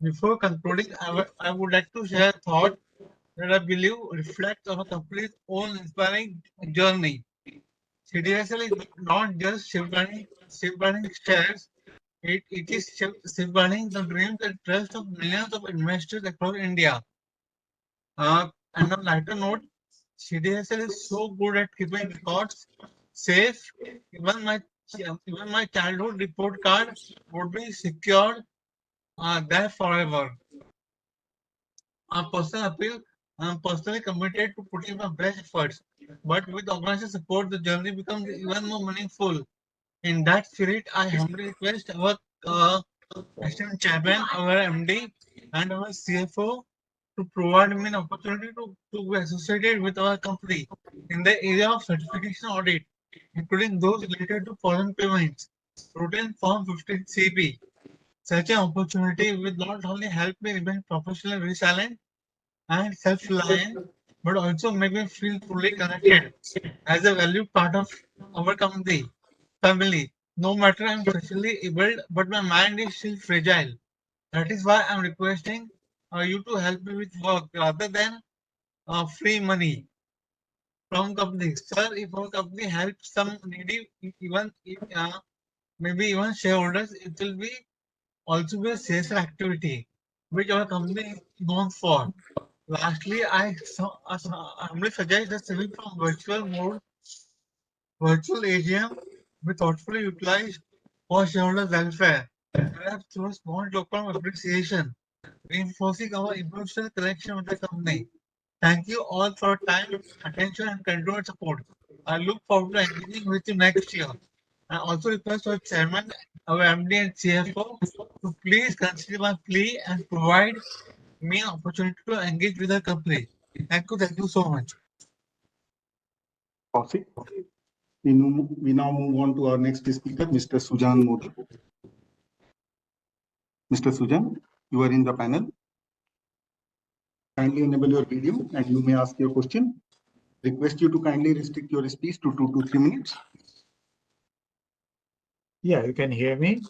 Before concluding, I would like to share a thought. that I believe reflects our company's own inspiring journey. CDSL is not just safeguarding shares, it is safeguarding the dreams and trust of millions of investors across India. And on a lighter note, CDSL is so good at keeping records safe. Even my childhood report card would be secured there forever. On personal appeal, I'm personally committed to putting my best efforts. But with organization support, the journey becomes even more meaningful. In that spirit, I humbly request our esteemed chairman, our MD, and our CFO to provide me an opportunity to be associated with our company in the area of certification audit, including those related to foreign payments, routine Form 15 CP. Such an opportunity will not only help me remain professionally resilient and self-reliant, but also make me feel truly connected as a valued part of our company family. No matter I'm socially able, but my mind is still fragile. That is why I'm requesting you to help me with work rather than free money from companies. Sir, if our company helps some needy, even maybe even shareholders, it will be also be a CSR activity, which our company is known for. Lastly, I humbly suggest that switching from virtual AGM be thoughtfully utilized for shareholder welfare, perhaps through a small token of appreciation, reinforcing our emotional connection with the company. Thank you all for your time, attention, and continued support. I look forward to engaging with you next year. I also request our chairman, our MD, and CFO to please consider my plea and provide me an opportunity to engage with the company. Thank you so much. Kaushik. We now move on to our next speaker, Mr. Sujan Modak. Mr. Sujan, you are in the panel. Kindly enable your video and you may ask your question. Request you to kindly restrict your speech to 2 to 3 minutes. Yeah, you can hear me.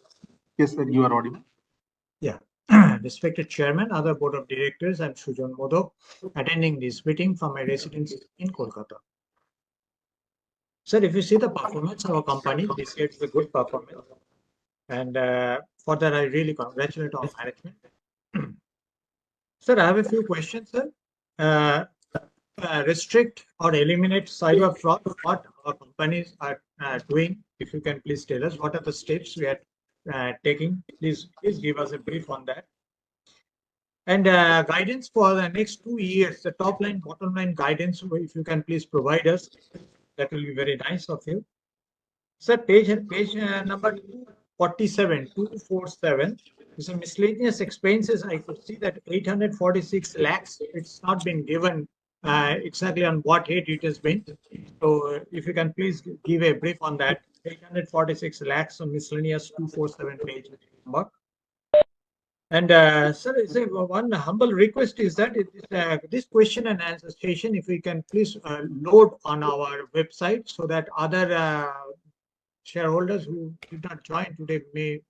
Yes, sir, you are audible. Yeah. Respected Chairman, other Board of Directors, I'm Sujan Modak, attending this meeting from my residence in Kolkata. Sir, if you see the performance of our company, this year is a good performance. And for that, I really congratulate our management. Sir, I have a few questions, sir. Restrict or eliminate cyber fraud, what our companies are doing. If you can please tell us what are the steps we are taking. Please give us a brief on that. And guidance for the next 2 years, the top line, bottom line guidance, if you can please provide us, that will be very nice of you. Sir, page number 247 is a miscellaneous expenses. I could see that 846 lakhs, it's not been given exactly on what date it has been. So if you can please give a brief on that, 846 lakhs on miscellaneous 247 page number. And sir, one humble request is that this question and answer session, if we can please load on our website so that other shareholders who did not join today may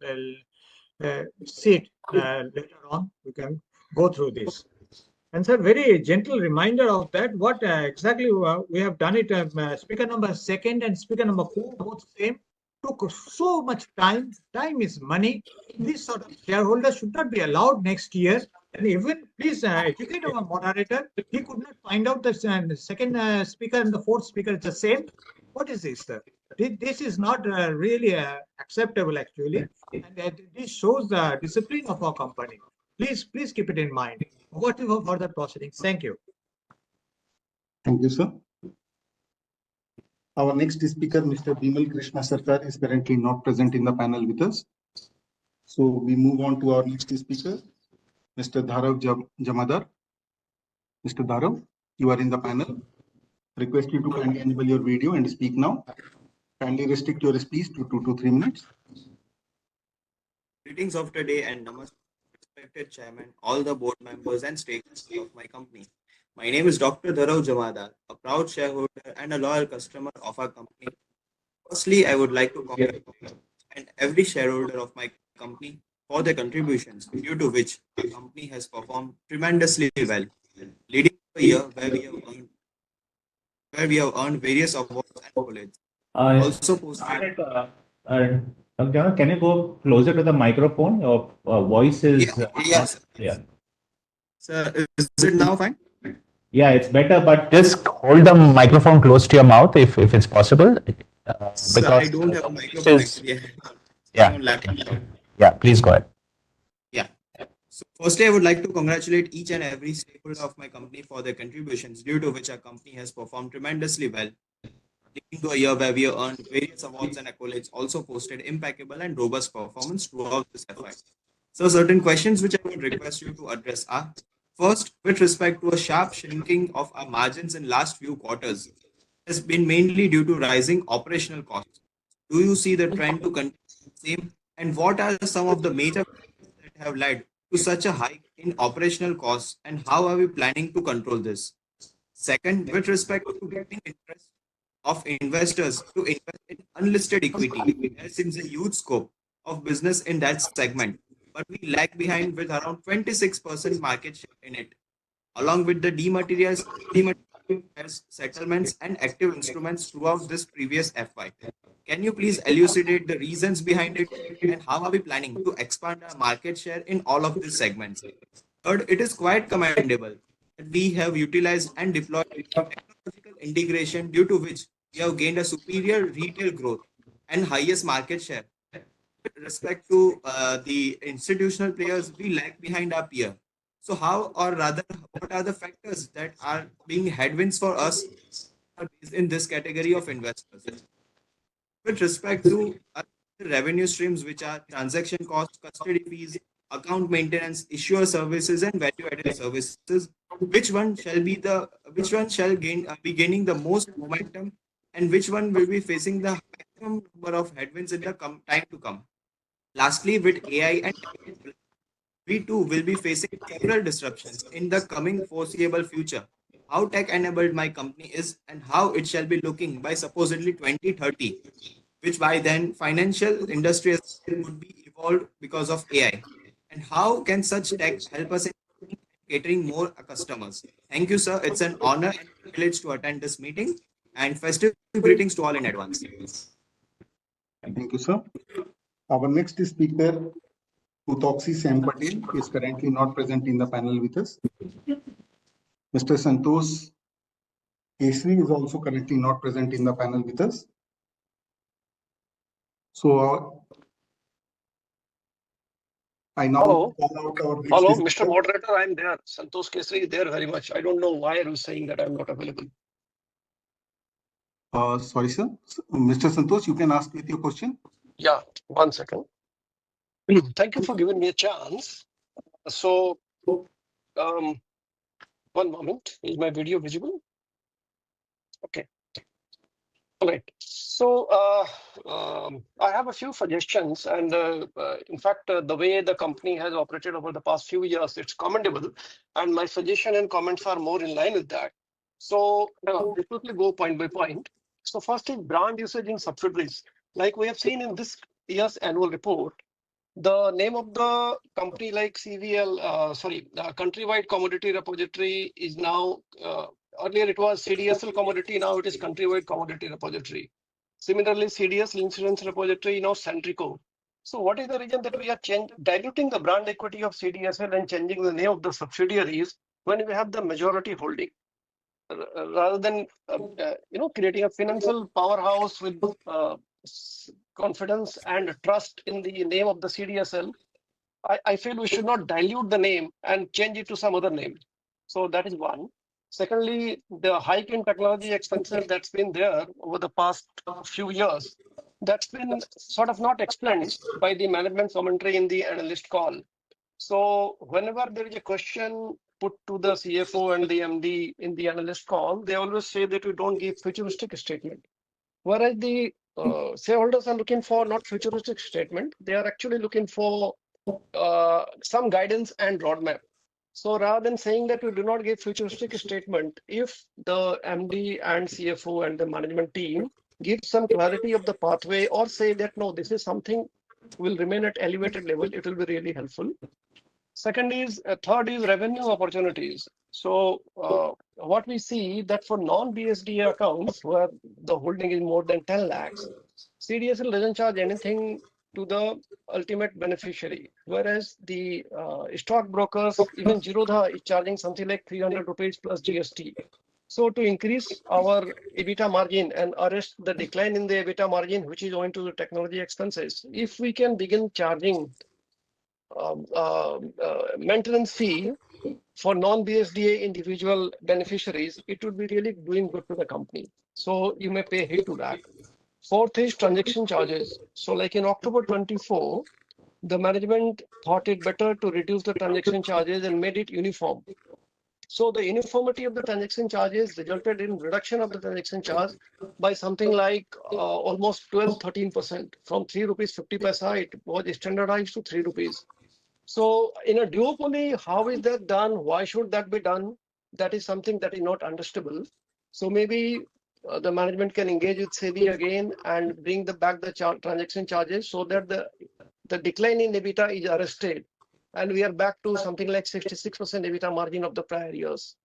see it later on. We can go through this. And sir, very gentle reminder of that. What exactly we have done it. Speaker number 2 and speaker number 4, both same. Took so much time. Time is money. This sort of shareholder should not be allowed next year. And even please educate our moderator. He could not find out the second speaker and the fourth speaker is the same. What is this, sir? This is not really acceptable, actually. And this shows the discipline of our company. Please keep it in mind. Whatever further proceedings. Thank you. Thank you, sir. Our next speaker, Mr. Bimal Krishna Sarkar, is currently not present in the panel with us. So we move on to our next speaker, Mr. Dharav Jamadar. Mr. Dharav, you are in the panel. Request you to kindly enable your video and speak now. Kindly restrict your speech to 2 to 3 minutes. Greetings of today and namaste, respected chairman, all the board members and stakeholders of my company. My name is Dr. Dharav Jamadar, a proud shareholder and a loyal customer of our company. Firstly, I would like to congratulate and every shareholder of my company for their contributions, due to which the company has performed tremendously well, leading to a year where we have earned various awards and accolades. Also posted. Can you go closer to the microphone? Your voice is Yes. yeah. Sir, is it now fine? Yeah, it's better, but just hold the microphone close to your mouth if it's possible. Sir, I don't have a microphone actually. Yeah. On laptop. Yeah, please go ahead. Yeah. So firstly, I would like to congratulate each and every stakeholder of my company for their contributions, due to which our company has performed tremendously well, leading to a year where we earned various awards and accolades, also posted impeccable and robust performance throughout this FY. So certain questions which I would request you to address are: first, with respect to a sharp shrinking of our margins in last few quarters, has been mainly due to rising operational costs. Do you see the trend to continue the same? And what are some of the major factors that have led to such a hike in operational costs, and how are we planning to control this? Second, with respect to getting interest of investors to invest in unlisted equity, there seems a huge scope of business in that segment, but we lag behind with around 26% market share in it, along with the dematerialized settlements and active instruments throughout this previous FY. Can you please elucidate the reasons behind it, and how are we planning to expand our market share in all of these segments? Third, it is quite commendable that we have utilized and deployed technological integration, due to which we have gained a superior retail growth and highest market share. With respect to the institutional players, we lag behind our peer. So how, or rather, what are the factors that are being headwinds for us in this category of investors? With respect to revenue streams, which are transaction costs, custody fees, account maintenance, issuer services, and value-added services, which one shall be be gaining the most momentum, and which one will be facing the maximum number of headwinds in the time to come? Lastly, with AI and tech, we too will be facing several disruptions in the coming foreseeable future. How tech-enabled my company is, and how it shall be looking by supposedly 2030, which by then financial industry would be evolved because of AI. And how can such tech help us in catering more customers? Thank you, sir. It's an honor and privilege to attend this meeting, and festive greetings to all in advance. Thank you, sir. Our next speaker, Utoxi Sam Patel, is currently not present in the panel with us. Mr. Santosh Kesri is also currently not present in the panel with us. So I now call out our next Hello, speaker. Mr. Moderator, I'm there. Santosh Kesri is there very much. I don't know why are you saying that I'm not available. Sorry, sir. Mr. Santosh, you can ask with your question. Yeah, 1 second. Thank you for giving me a chance. So, 1 moment. Is my video visible? Okay. All right. So, I have a few suggestions, and in fact, the way the company has operated over the past few years, it's commendable. And my suggestion and comments are more in line with that. So, we quickly go point by point. So, first is brand usage in subsidiaries. Like we have seen in this year's annual report, the name of the company like CVL, Countrywide Commodity Repository is now, earlier it was CDSL Commodity, now it is Countrywide Commodity Repository. Similarly, CDS Insurance Repository, now Centrico. So what is the reason that we are diluting the brand equity of CDSL and changing the name of the subsidiaries when we have the majority holding? Rather than creating a financial powerhouse with confidence and trust in the name of the CDSL, I feel we should not dilute the name and change it to some other name. So that is one. Secondly, the hike in technology expenses that's been there over the past few years, that's been sort of not explained by the management commentary in the analyst call. So whenever there is a question put to the CFO and the MD in the analyst call, they always say that we don't give futuristic statement. Whereas the shareholders are looking for not futuristic statement, they are actually looking for some guidance and roadmap. So rather than saying that we do not give futuristic statement, if the MD and CFO and the management team give some clarity of the pathway, or say that no, this is something will remain at elevated level, it will be really helpful. Third is revenue opportunities. So what we see that for non-BSDA accounts where the holding is more than 10 lakhs, CDSL doesn't charge anything to the ultimate beneficiary, whereas the stockbrokers, even Zerodha is charging something like 300 rupees plus GST. So to increase our EBITDA margin and arrest the decline in the EBITDA margin, which is owing to the technology expenses, if we can begin charging maintenance fee for non-BSDA individual beneficiaries, it would be really doing good to the company. So you may pay heed to that. Fourth is transaction charges. So like in October 24, the management thought it better to reduce the transaction charges and made it uniform. So the uniformity of the transaction charges resulted in reduction of the transaction charge by something like almost 12-13%. From 3 rupees 50 paisa, it was standardized to 3 rupees. So in a duopoly, how is that done? Why should that be done? That is something that is not understandable. So maybe the management can engage with SEBI again and bring back the transaction charges so that the decline in EBITDA is arrested. And we are back to something like 66% EBITDA margin of the prior years.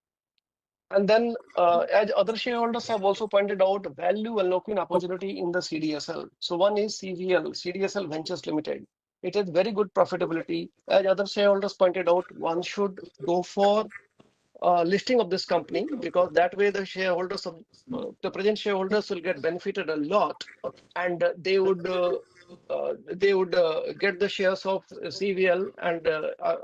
And then, as other shareholders have also pointed out, value unlocking opportunity in the CDSL. So one is CVL, CDSL Ventures Limited. It has very good profitability. As other shareholders pointed out, one should go for listing of this company because that way the shareholders of the present shareholders will get benefited a lot, and they would get the shares of CVL, and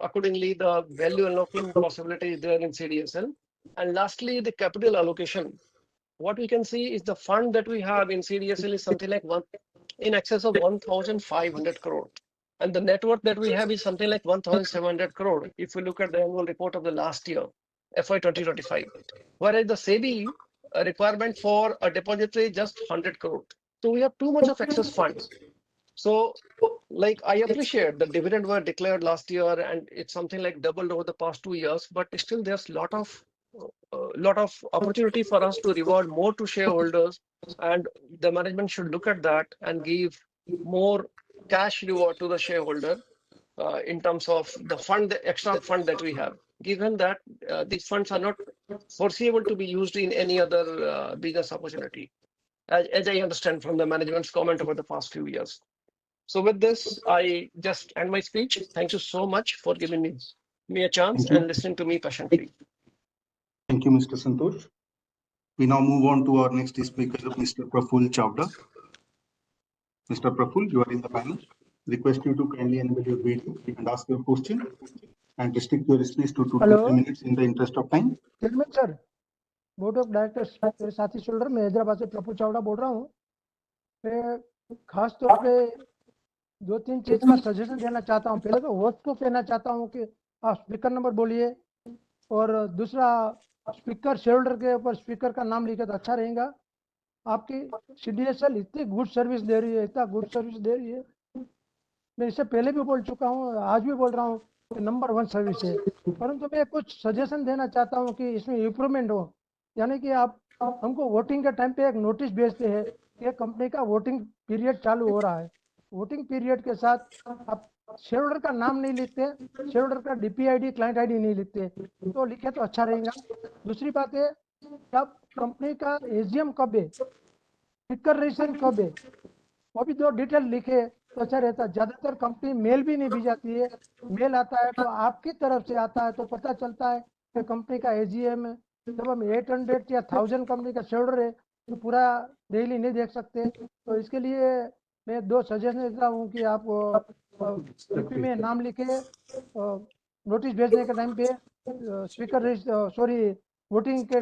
accordingly the value unlocking possibility is there in CDSL. And lastly, the capital allocation. What we can see is the fund that we have in CDSL is something like in excess of 1,500 crore. And the net worth that we have is something like 1,700 crore if we look at the annual report of the last year, FY 2025. Whereas the SEBI requirement for a depository is just 100 crore. So we have too much of excess funds. So like I appreciate the dividend were declared last year and it's something like doubled over the past 2 years, but still there's a lot of opportunity for us to reward more to shareholders, and the management should look at that and give more cash reward to the shareholder in terms of the extra fund that we have, given that these funds are not foreseeable to be used in any other business opportunity, as I understand from the management's comment over the past few years. So with this, I just end my speech. Thank you so much for giving me a chance and listening to me patiently. Thank you, Mr. Santosh. We now move on to our next speaker, Mr. Praful Chavda. Mr. Praful, you are in the panel. Request you to kindly enable your video and ask your question and restrict your speech to 2 to 3 minutes in the interest of time. Chairman sir, board of directors, मेरे साथी shoulder, मैं हैदराबाद से प्रफुल चावड़ा बोल रहा हूँ। मैं खास तौर पे 2-3 चीज का सजेशन देना चाहता हूँ। पहले तो होस्ट को कहना चाहता हूँ कि आप स्पीकर नंबर बोलिए, और दूसरा स्पीकर शेयरहोल्डर के ऊपर स्पीकर का नाम लिखे तो अच्छा रहेगा। आपकी CDSL इतनी गुड सर्विस दे रही है, इतना गुड सर्विस दे रही है। मैं इससे पहले भी बोल चुका हूँ, आज भी बोल रहा हूँ कि नंबर 1 सर्विस है, परंतु मैं कुछ सजेशन देना चाहता हूँ कि इसमें इम्प्रूवमेंट हो। यानी कि आप हमको वोटिंग के टाइम पे एक नोटिस भेजते हैं कि कंपनी का वोटिंग पीरियड चालू हो रहा है। वोटिंग पीरियड के साथ आप शेयरहोल्डर का नाम नहीं लिखते, शेयरहोल्डर का DPID क्लाइंट ID नहीं लिखते, तो लिखे तो अच्छा रहेगा। दूसरी बात है, अब कंपनी का AGM कब है, स्पीकर रजिस्ट्रेशन कब है, वो भी 2 डिटेल लिखे तो अच्छा रहता। ज्यादातर कंपनी मेल भी नहीं भेजाती है, मेल आता है तो आपकी तरफ से आता है तो पता चलता है कि कंपनी का AGM है। जब हम 800 या 1000 कंपनी का शेयरहोल्डर है तो पूरा डेली नहीं देख सकते। तो इसके लिए मैं 2 सजेशन देता हूँ कि आप CP में नाम लिखे, नोटिस भेजने के टाइम पे स्पीकर वोटिंग के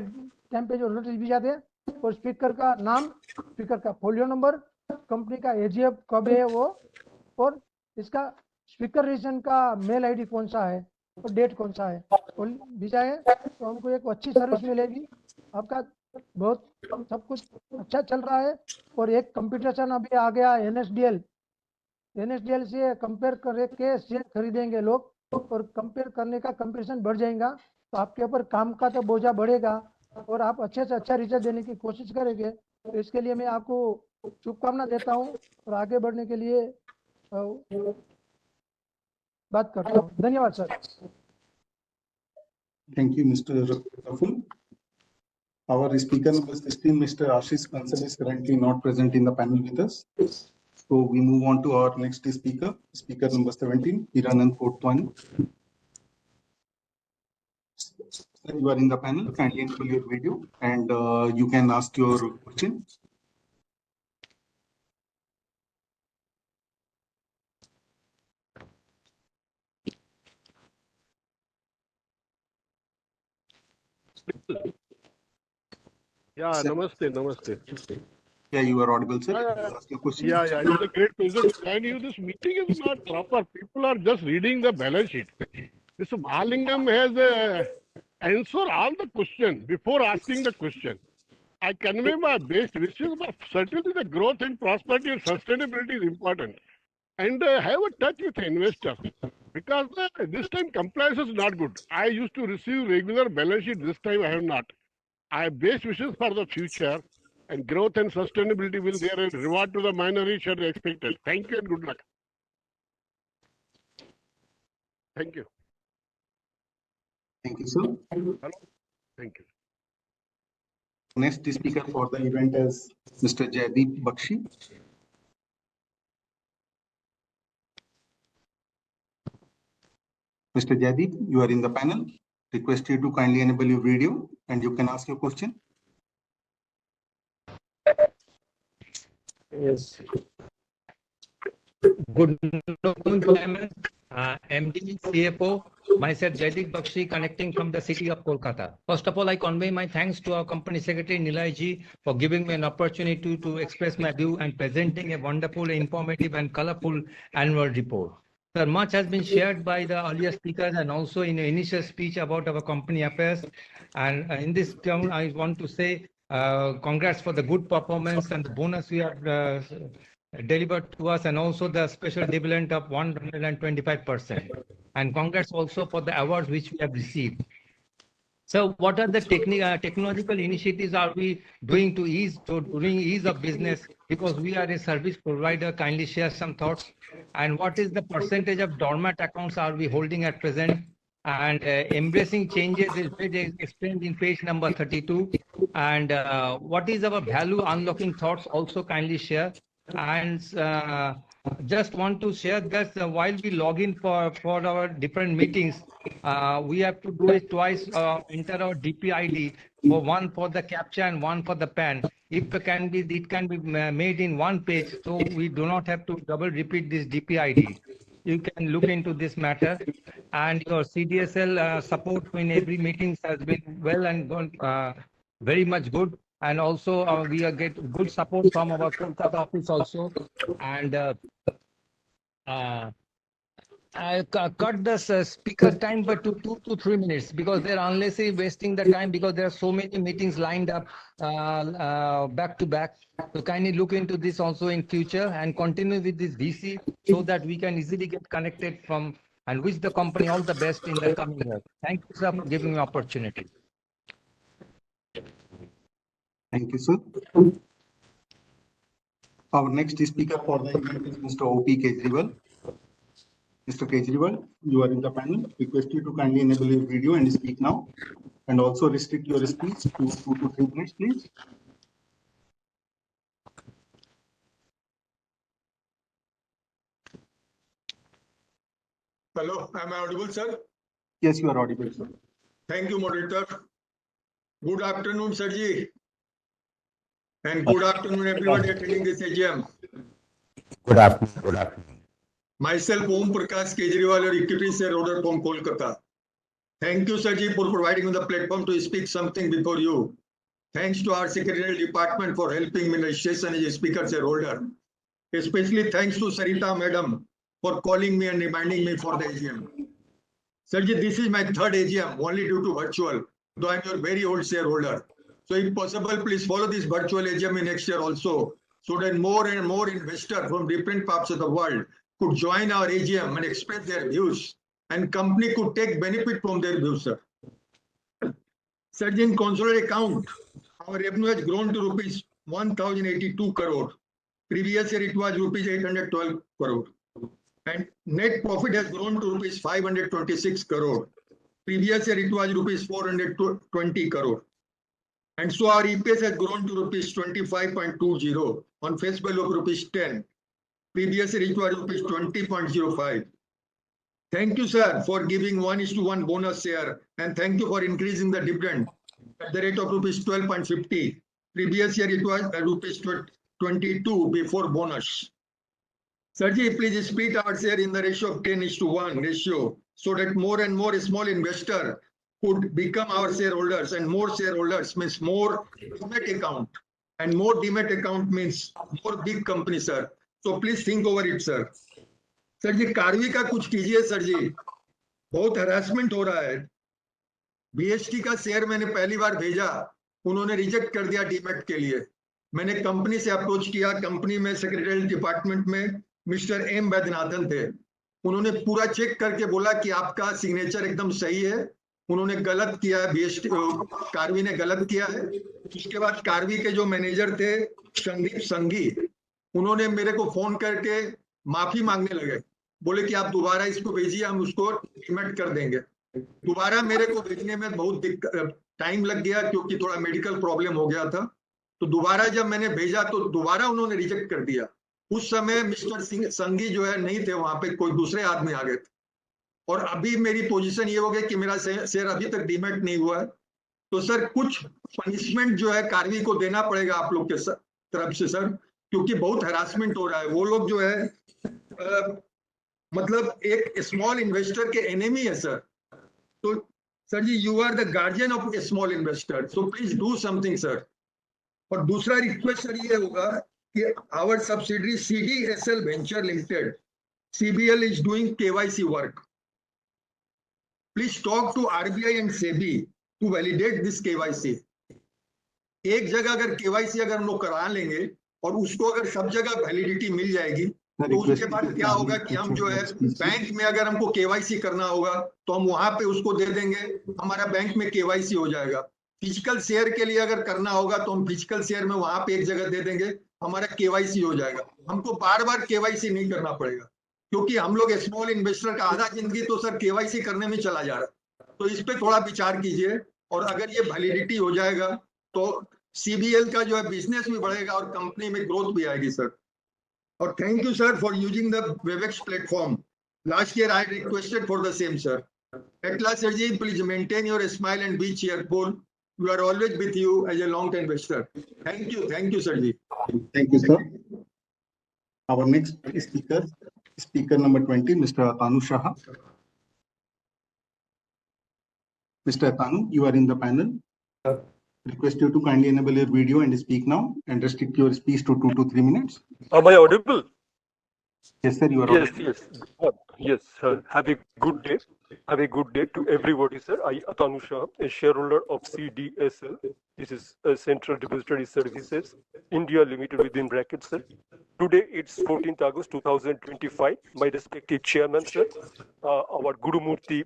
टाइम पे जो नोटिस भेजाते हैं, और स्पीकर का नाम, स्पीकर का फोलियो नंबर, कंपनी का AGM कब है वो, और इसका स्पीकर रजिस्ट्रेशन का मेल ID कौन सा है और डेट कौन सा है, और भेजाए तो हमको एक अच्छी सर्विस मिलेगी। आपका बहुत सब कुछ अच्छा चल रहा है। और एक कंपटीशन अभी आ गया NSDL से कंपेयर करके शेयर खरीदेंगे लोग, और कंपेयर करने का कंपटीशन बढ़ जाएगा तो आपके ऊपर काम का तो बोझा बढ़ेगा और आप अच्छे से अच्छा रिजल्ट देने की कोशिश करेंगे। तो इसके लिए मैं आपको शुभकामना देता हूं और आगे बढ़ने के लिए बात करता हूं। धन्यवाद sir. Thank you, Mr. Praful. Our speaker number 16, Mr. Ashish Kansal, is currently not present in the panel with us. So we move on to our next speaker, speaker number 17, Hiranand Kotwani. Sir, you are in the panel. Kindly enable your video and you can ask your question. Yeah, Sir. namaste. Yeah, you are audible, sir. Ask your question. Yeah, it's a great pleasure to join you. This meeting is not proper. People are just reading the balance sheet. Mr. Mahalingam has answered all the questions before asking the question. I convey my best wishes, but certainly the growth and prosperity and sustainability is important. And have a touch with investors. Because this time compliance is not good. I used to receive regular balance sheet. This time I have not. I have best wishes for the future, and growth and sustainability will there, and reward to the minority are expected. Thank you and good luck. Thank you. Thank you, sir. Hello. Thank you. Next speaker for the event is Mr. Jaideep Bakshi. Mr. Jaideep, you are in the panel. Request you to kindly enable your video and you can ask your question. Yes. Good afternoon, Chairman, MD, CFO, myself Jaideep Bakshi, connecting from the city of Kolkata. First of all, I convey my thanks to our company secretary Nilay ji for giving me an opportunity to express my view and presenting a wonderful, informative and colorful annual report. Sir, much has been shared by the earlier speakers and also in the initial speech about our company affairs. And in this term, I want to say congrats for the good performance and the bonus we have delivered to us, and also the special dividend of 125%. And congrats also for the awards which we have received. So what are the technological initiatives are we doing to bring ease of business? Because we are a service provider, kindly share some thoughts. And what is the percentage of dormant accounts are we holding at present? And embracing changes is explained in page number 32. And what is our value unlocking thoughts, also kindly share. And just want to share that while we log in for our different meetings, we have to do it twice, enter our DPID, one for the captcha and one for the PAN. If it can be made in one page, so we do not have to double repeat this DPID. You can look into this matter. And your CDSL support in every meeting has been well and gone, very much good. And also we get good support from our Kolkata office also. And I cut the speaker time by 2 to 3 minutes because they're unlessly wasting the time because there are so many meetings lined up back to back. So kindly look into this also in future and continue with this VC so that we can easily get connected from and wish the company all the best in the coming year. Thank you, sir, for giving me opportunity. Thank you, sir. Our next speaker for the event is Mr. O.P. Kejriwal. Mr. Kejriwal, you are in the panel. Request you to kindly enable your video and speak now. And also restrict your speech to 2 to 3 minutes, please. Hello, am I audible, sir? Yes, you are audible, sir. Thank you, moderator. Good afternoon, Sirji. And good afternoon, everybody attending this AGM. Good afternoon. Good afternoon. Myself, Om Prakash Kejriwal, a equity shareholder from Kolkata. Thank you, Sirji, for providing me the platform to speak something before you. Thanks to our secretarial department for helping me in registration as a speaker shareholder. Especially thanks to Sarita Madam for calling me and reminding me for the AGM. Sirji, this is my third AGM, only due to virtual, though I'm your very old shareholder. So if possible, please follow this virtual AGM in next year also, so that more and more investors from different parts of the world could join our AGM and express their views, and company could take benefit from their views, sir. Sirji, in consolidated account, our revenue has grown to rupees 1,082 crore. Previous year it was rupees 812 crore. And net profit has grown to rupees 526 crore. Previous year it was rupees 420 crore. And so our EPS has grown to rupees 25.20 on face value of rupees 10. Previously it was rupees 20.05. Thank you, sir, for giving 1:1 bonus share, and thank you for increasing the dividend at the rate of rupees 12.50. Previous year it was rupees 22 before bonus. Sirji, please split our share in the ratio of 10:1 ratio so that more and more small investor could become our shareholders, and more shareholders means more demat account, and more demat account means more big company, sir. So please think over it, sir. Sir ji Karvy का कुछ कीजिए sir जी, बहुत harassment हो रहा है। BST का share मैंने पहली बार भेजा, उन्होंने रिजेक्ट कर दिया डीमेट के लिए। मैंने कंपनी से अप्रोच किया, कंपनी में सेक्रेटरी डिपार्टमेंट में मिस्टर एम वैद्यनाथन थे, उन्होंने पूरा चेक करके बोला कि आपका सिग्नेचर एकदम सही है, उन्होंने गलत किया है, बीएसटी कार्वी ने गलत किया है। उसके बाद कार्वी के जो मैनेजर थे संदीप संघी, उन्होंने मेरे को फोन करके माफी मांगने लगे, बोले कि आप दोबारा इसको भेजिए, हम उसको डिमेट कर देंगे। दोबारा मेरे को भेजने में बहुत टाइम लग गया क्योंकि थोड़ा मेडिकल प्रॉब्लम हो गया था। तो दोबारा जब मैंने भेजा तो दोबारा उन्होंने रिजेक्ट कर दिया। उस समय मिस्टर संघी जो है नहीं थे वहां पे, कोई दूसरे आदमी आ गए थे। और अभी मेरी पोजीशन ये हो गई कि मेरा शेयर अभी तक डिमेट नहीं हुआ है। तो सर कुछ पनिशमेंट जो है कार्वी को देना पड़ेगा आप लोग के तरफ से सर, क्योंकि बहुत हरासमेंट हो रहा है। वो लोग जो है मतलब एक स्मॉल इन्वेस्टर के एनिमी है सर। तो सर जी you are the guardian of a small investor, so please do something sir. और दूसरा रिक्वेस्ट सर ये होगा कि our subsidiary CDSL venture limited CBL is doing KYC work. Please talk to RBI and SEBI to validate this KYC। एक जगह अगर KYC अगर हम लोग करा लेंगे और उसको अगर सब जगह वैलिडिटी मिल जाएगी तो उसके बाद क्या होगा कि हम जो है बैंक में अगर हमको KYC करना होगा तो हम वहां पे उसको दे देंगे, हमारा बैंक में KYC हो जाएगा। फिजिकल शेयर के लिए अगर करना होगा तो हम फिजिकल शेयर में वहां पे एक जगह दे देंगे, हमारा KYC हो जाएगा। हमको बार बार KYC नहीं करना पड़ेगा, क्योंकि हम लोग स्मॉल इन्वेस्टर का आधा जिंदगी तो सर KYC करने में चला जा रहा है। तो इस पे थोड़ा विचार कीजिए, और अगर ये वैलिडिटी हो जाएगा तो CBL का जो है बिजनेस भी बढ़ेगा और कंपनी में ग्रोथ भी आएगी सर। और thank you sir for using the Webex platform. Last year I requested for the same sir. At last, sir ji, please maintain your smile and be cheerful. We are always with you as a long-term investor. Thank you, sir ji. Thank you, sir. Our next speaker, speaker number 20, Mr. Atanu Shah. Mr. Atanu, you are in the panel. Request you to kindly enable your video and speak now, and restrict your speech to 2 to 3 minutes. Am I audible? Yes, sir, you are audible. Yes, sir. Have a good day. Have a good day to everybody, sir. I, Atanu Shah, a shareholder of CDSL. This is Central Depository Services, India Limited within brackets, sir. Today, it's 14th August 2025. My respected chairman, sir, our Guru Murti,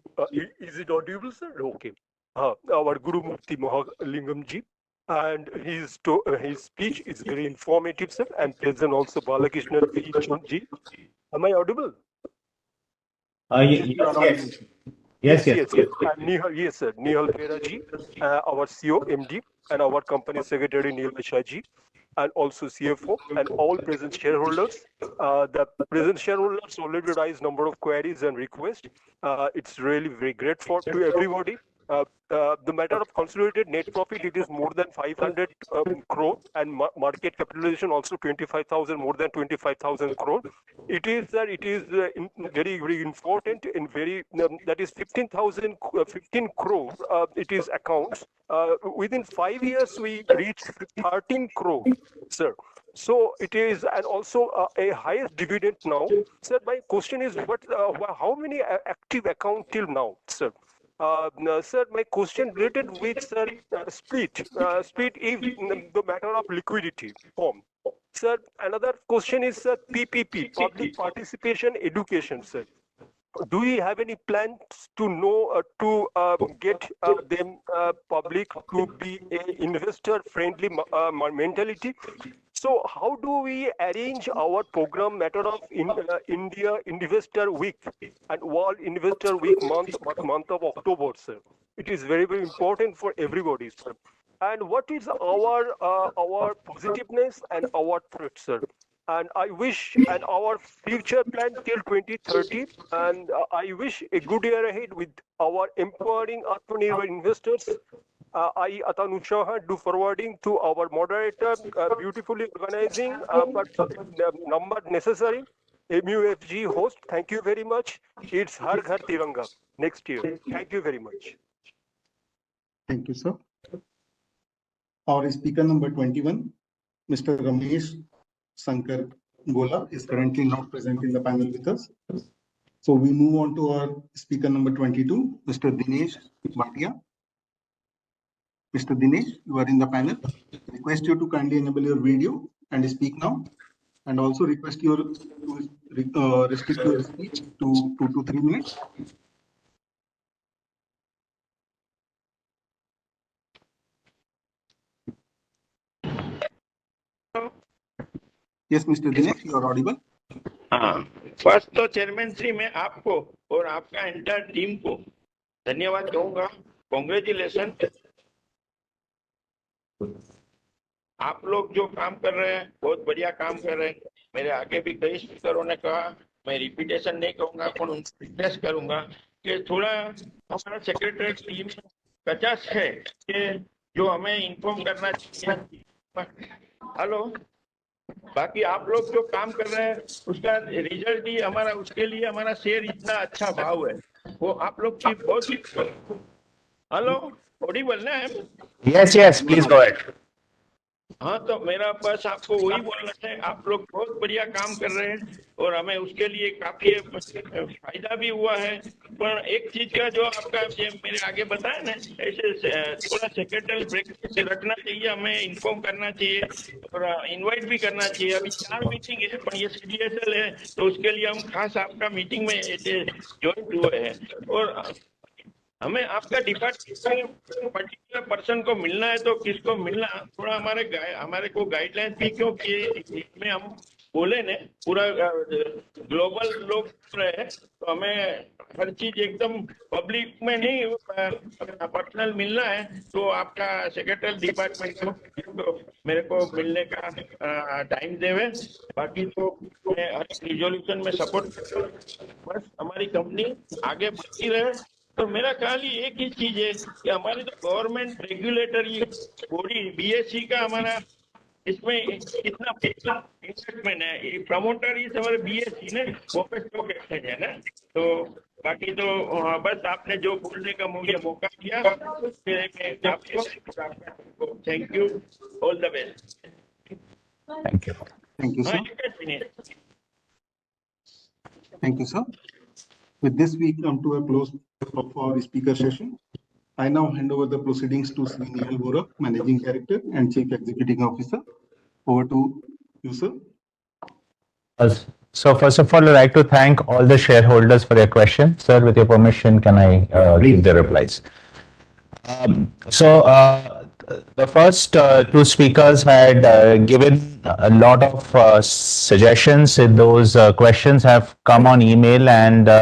is it audible, sir? Okay. Our Guru Murti Mahalingam ji, and his speech is very informative, sir, and present also Balakrishna ji. Am I audible? Yes. And Nihal, yes, sir. Nihal Khera ji, our CEO, MD, and our company secretary, Neil Shah ji, and also CFO, and all present shareholders. The present shareholders already raised number of queries and requests. It's really very grateful to everybody. The matter of consolidated net profit, it is more than 500 crore, and market capitalization also 25,000, more than 25,000 crore. It is very, very important and very, that is 15 crore, it is accounts. Within 5 years, we reached 13 crore, sir. So it is, and also a highest dividend now. Sir, my question is, how many active account till now, sir? Sir, my question related with split is the matter of liquidity form. Sir, another question is PPP, public participation education, sir. Do we have any plans to know get them public to be a investor friendly mentality? So how do we arrange our program matter of India Investor Week and World Investor Week month of October, sir? It is very, very important for everybody, sir. and what is our positiveness and our threat, sir. And I wish and our future plan till 2030, and I wish a good year ahead with our empowering Atmanirbhar investors. I, Atanu Shah, do forwarding to our moderator, beautifully organizing, but number necessary. MUFG host, thank you very much. It's Har Ghar Tiranga next year. Thank you very much. Thank you, sir. Our speaker number 21, Mr. Ramesh Sankar Gola, is currently not present in the panel with us. So we move on to our speaker number 22, Mr. Dinesh Bhatia. Mr. Dinesh, you are in the panel. Request you to kindly enable your video and speak now. And also request you to restrict your speech to 2 to 3 minutes. Yes, Mr. Dinesh, you are audible. हाँ, first तो chairman Shri मैं आपको और आपका entire team को धन्यवाद कहूंगा। Congratulation. आप लोग जो काम कर रहे हैं बहुत बढ़िया काम कर रहे हैं। मेरे आगे भी कई स्पीकरों ने कहा, मैं रिपीटेशन नहीं कहूंगा पर उनको रिक्वेस्ट करूंगा कि थोड़ा हमारा सेक्रेटरी टीम कचास है कि जो हमें इन्फॉर्म करना चाहिए। हेलो, बाकी आप लोग जो काम कर रहे हैं उसका रिजल्ट ही हमारा, उसके लिए हमारा शेयर इतना अच्छा भाव है, वो आप लोग की बहुत ही। हेलो, ऑडिबल ना है? Yes, yes, please go ahead. हाँ, तो मेरा बस आपको वही बोलना है, आप लोग बहुत बढ़िया काम कर रहे हैं और हमें उसके लिए काफी फायदा भी हुआ है। पर एक चीज का जो आपका मेरे आगे बताया ना, ऐसे थोड़ा सेक्रेटरी ब्रेक रखना चाहिए, हमें इन्फॉर्म करना चाहिए और इनवाइट भी करना चाहिए। अभी 4 मीटिंग है पर ये CDSL है तो उसके लिए हम खास आपका मीटिंग में ज्वाइन हुए हैं और हमें आपका डिपार्टमेंट पर्टिकुलर पर्सन को मिलना है तो किसको मिलना, थोड़ा हमारे को गाइडलाइन भी, क्योंकि इसमें हम बोले ने पूरा ग्लोबल लोग रहे तो हमें हर चीज एकदम पब्लिक में नहीं, पर्सनल मिलना है। तो आपका सेक्रेटरी डिपार्टमेंट को मेरे को मिलने का टाइम देवे। बाकी तो मैं हर रिजोल्यूशन में सपोर्ट करता हूँ, बस हमारी कंपनी आगे बढ़ती रहे। तो मेरा ख्याल ही एक ही चीज है कि हमारी तो गवर्नमेंट रेगुलेटरी बॉडी BSE का हमारा इसमें कितना इन्वेस्टमेंट है, प्रमोटर ही हमारे BSE ने बॉम्बे स्टॉक एक्सचेंज है ना। तो बाकी तो बस आपने जो बोलने का मुझे मौका दिया, आपको thank you, all the best. Thank you. Thank you, sir. Thank you, sir. With this, we come to a close of our speaker session. I now hand over the proceedings to Sri Nihal Vora, Managing Director and Chief Executive Officer. Over to you, sir. So first of all, I'd like to thank all the shareholders for their questions. Sir, with your permission, can I read the replies? The first 2 speakers had given a lot of suggestions. Those questions have come on email and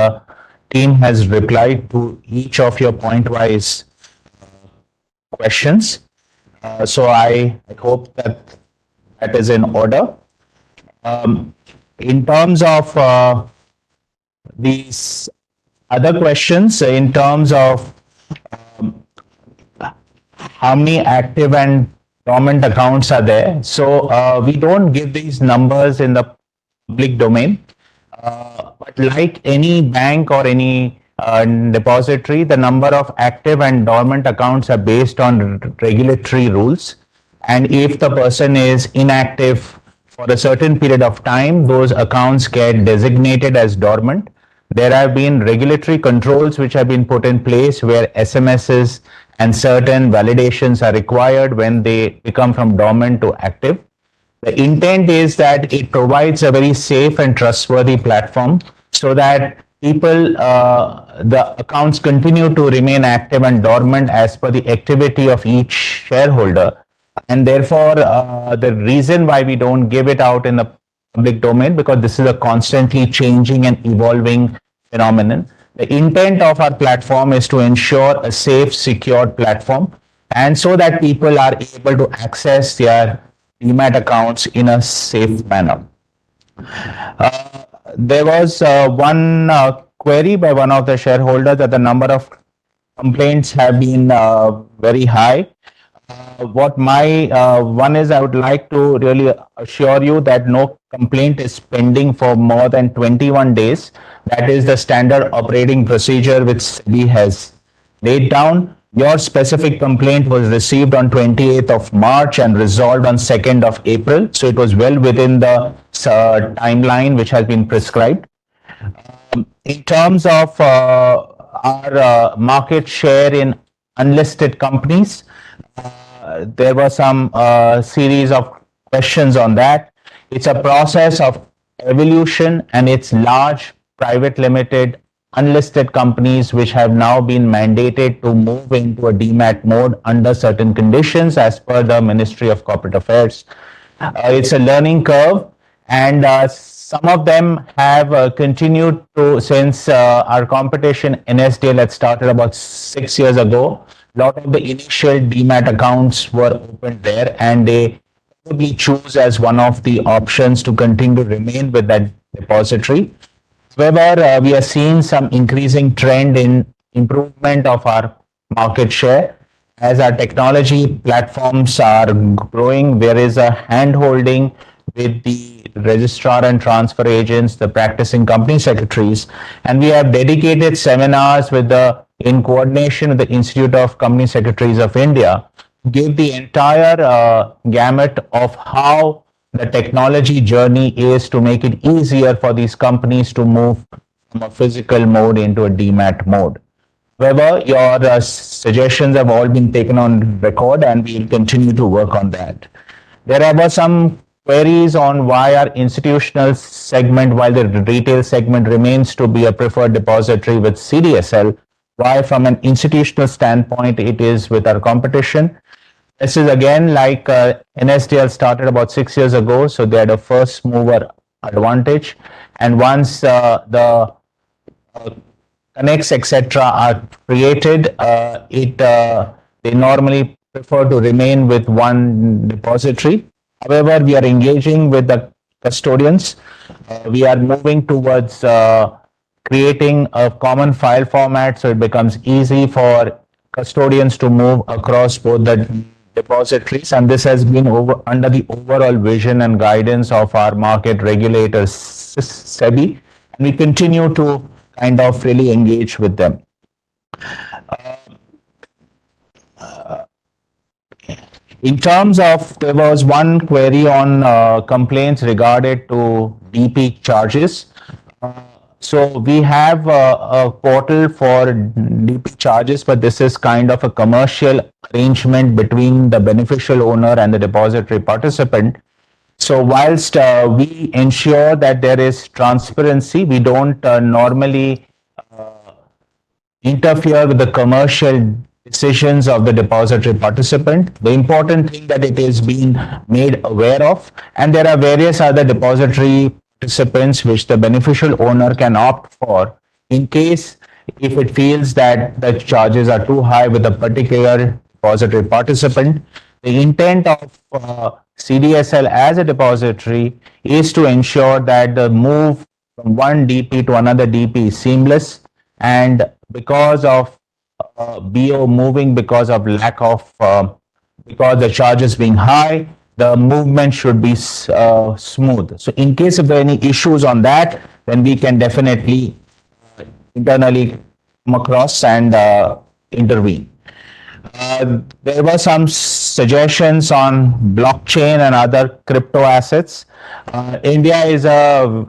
team has replied to each of your point-wise questions. So I hope that is in order. In terms of these other questions, in terms of how many active and dormant accounts are there. So we don't give these numbers in the public domain. But like any bank or any depository, the number of active and dormant accounts are based on regulatory rules. And if the person is inactive for a certain period of time, those accounts get designated as dormant. There have been regulatory controls which have been put in place where SMSs and certain validations are required when they become from dormant to active. The intent is that it provides a very safe and trustworthy platform so that people, the accounts continue to remain active and dormant as per the activity of each shareholder. And therefore, the reason why we don't give it out in the public domain, because this is a constantly changing and evolving phenomenon. The intent of our platform is to ensure a safe, secure platform. and so that people are able to access their demat accounts in a safe manner. There was one query by one of the shareholders that the number of complaints have been very high. What my one is, I would like to really assure you that no complaint is pending for more than 21 days. That is the standard operating procedure which SEBI has laid down. Your specific complaint was received on 28th of March and resolved on 2nd of April. So it was well within the timeline which has been prescribed. In terms of our market share in unlisted companies, there were some series of questions on that. It's a process of evolution, and it's large private limited unlisted companies which have now been mandated to move into a demat mode under certain conditions as per the Ministry of Corporate Affairs. It's a learning curve, and some of them have continued to, since our competition NSDL had started about 6 years ago. A lot of the initial demat accounts were opened there, and they probably choose as one of the options to continue to remain with that depository. However, we are seeing some increasing trend in improvement of our market share. As our technology platforms are growing, there is a hand-holding with the registrar and transfer agents, the practicing company secretaries, and we have dedicated seminars with in coordination with the Institute of Company Secretaries of India, give the entire gamut of how the technology journey is to make it easier for these companies to move from a physical mode into a demat mode. However, your suggestions have all been taken on record, and we will continue to work on that. There were some queries on why our institutional segment, while the retail segment remains to be a preferred depository with CDSL, why from an institutional standpoint it is with our competition. This is again like NSDL started about 6 years ago, so they had a first mover advantage, and once the connects etc. are created, they normally prefer to remain with one depository. However, we are engaging with the custodians. We are moving towards creating a common file format so it becomes easy for custodians to move across both the depositories, and this has been under the overall vision and guidance of our market regulators, SEBI, and we continue to kind of really engage with them. In terms of, there was one query on complaints regarding to DP charges. So we have a portal for DP charges, but this is kind of a commercial arrangement between the beneficial owner and the depository participant. So whilst we ensure that there is transparency, we don't normally interfere with the commercial decisions of the depository participant. The important thing that it is being made aware of, and there are various other depository participants which the beneficial owner can opt for in case if it feels that the charges are too high with a particular depository participant. The intent of CDSL as a depository is to ensure that the move from one DP to another DP is seamless, and because of BO moving because of lack of because the charges being high, the movement should be smooth. So in case of any issues on that, then we can definitely internally come across and intervene. There were some suggestions on blockchain and other crypto assets. India is a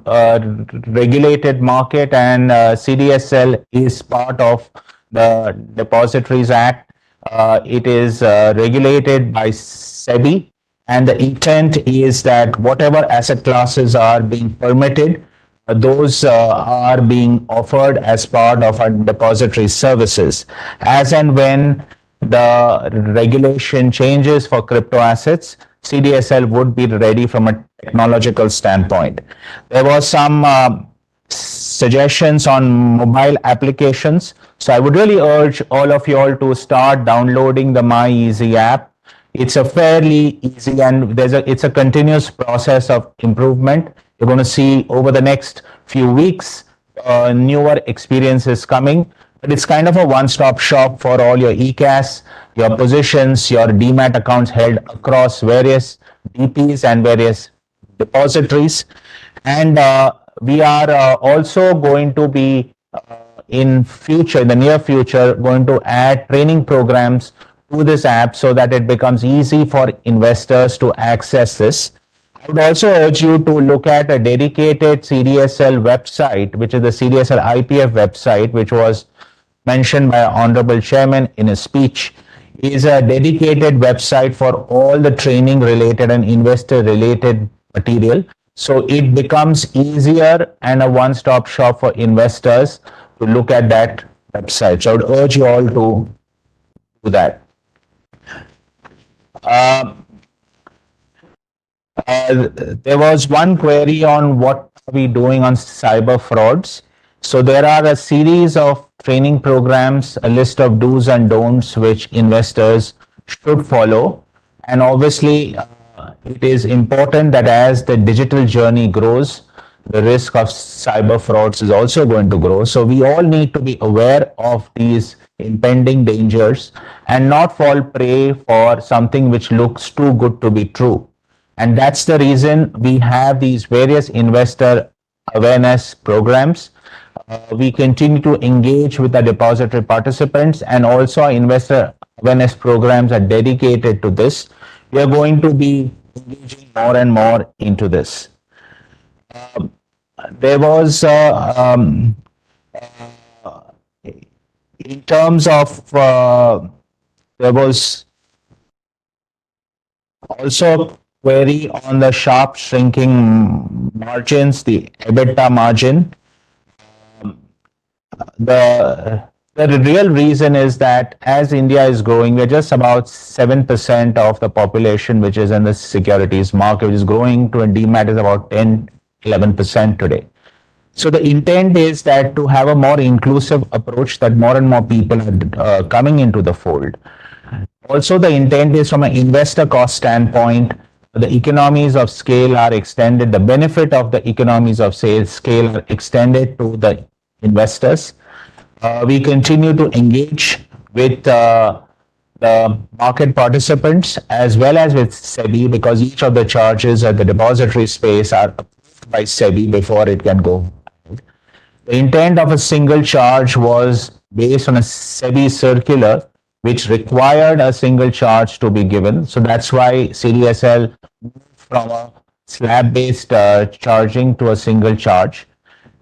regulated market, and CDSL is part of the Depositories Act. It is regulated by SEBI, and the intent is that whatever asset classes are being permitted, those are being offered as part of our depository services. As and when the regulation changes for crypto assets, CDSL would be ready from a technological standpoint. There was some suggestions on mobile applications. So I would really urge all of you all to start downloading the My Easy app. It's a fairly easy and it's a continuous process of improvement. You're going to see over the next few weeks newer experiences coming. But it's kind of a one-stop shop for all your ECAS, your positions, your demat accounts held across various DPs and various depositories. And we are also going to be in the near future, going to add training programs to this app so that it becomes easy for investors to access this. I would also urge you to look at a dedicated CDSL website, which is the CDSL IPF website, which was mentioned by Honorable Chairman in his speech, is a dedicated website for all the training related and investor related material. So it becomes easier and a one-stop shop for investors to look at that website. So I would urge you all to do that. There was one query on what are we doing on cyber frauds. So there are a series of training programs, a list of do's and don'ts which investors should follow. And obviously, it is important that as the digital journey grows, the risk of cyber frauds is also going to grow. So we all need to be aware of these impending dangers and not fall prey for something which looks too good to be true. And that's the reason we have these various investor awareness programs. We continue to engage with the depository participants, and also our investor awareness programs are dedicated to this. We are going to be engaging more and more into this. There was, in terms of, there was also a query on the sharp shrinking margins, the EBITDA margin. The real reason is that as India is growing, we're just about 7% of the population which is in the securities market, which is growing to a demat is about 10-11% today. So the intent is that to have a more inclusive approach, that more and more people are coming into the fold. Also, the intent is from an investor cost standpoint, the economies of scale are extended, the benefit of the economies of scale are extended to the investors. We continue to engage with the market participants as well as with SEBI, because each of the charges at the depository space are approved by SEBI before it can go. The intent of a single charge was based on a SEBI circular which required a single charge to be given. So that's why CDSL moved from a slab-based charging to a single charge.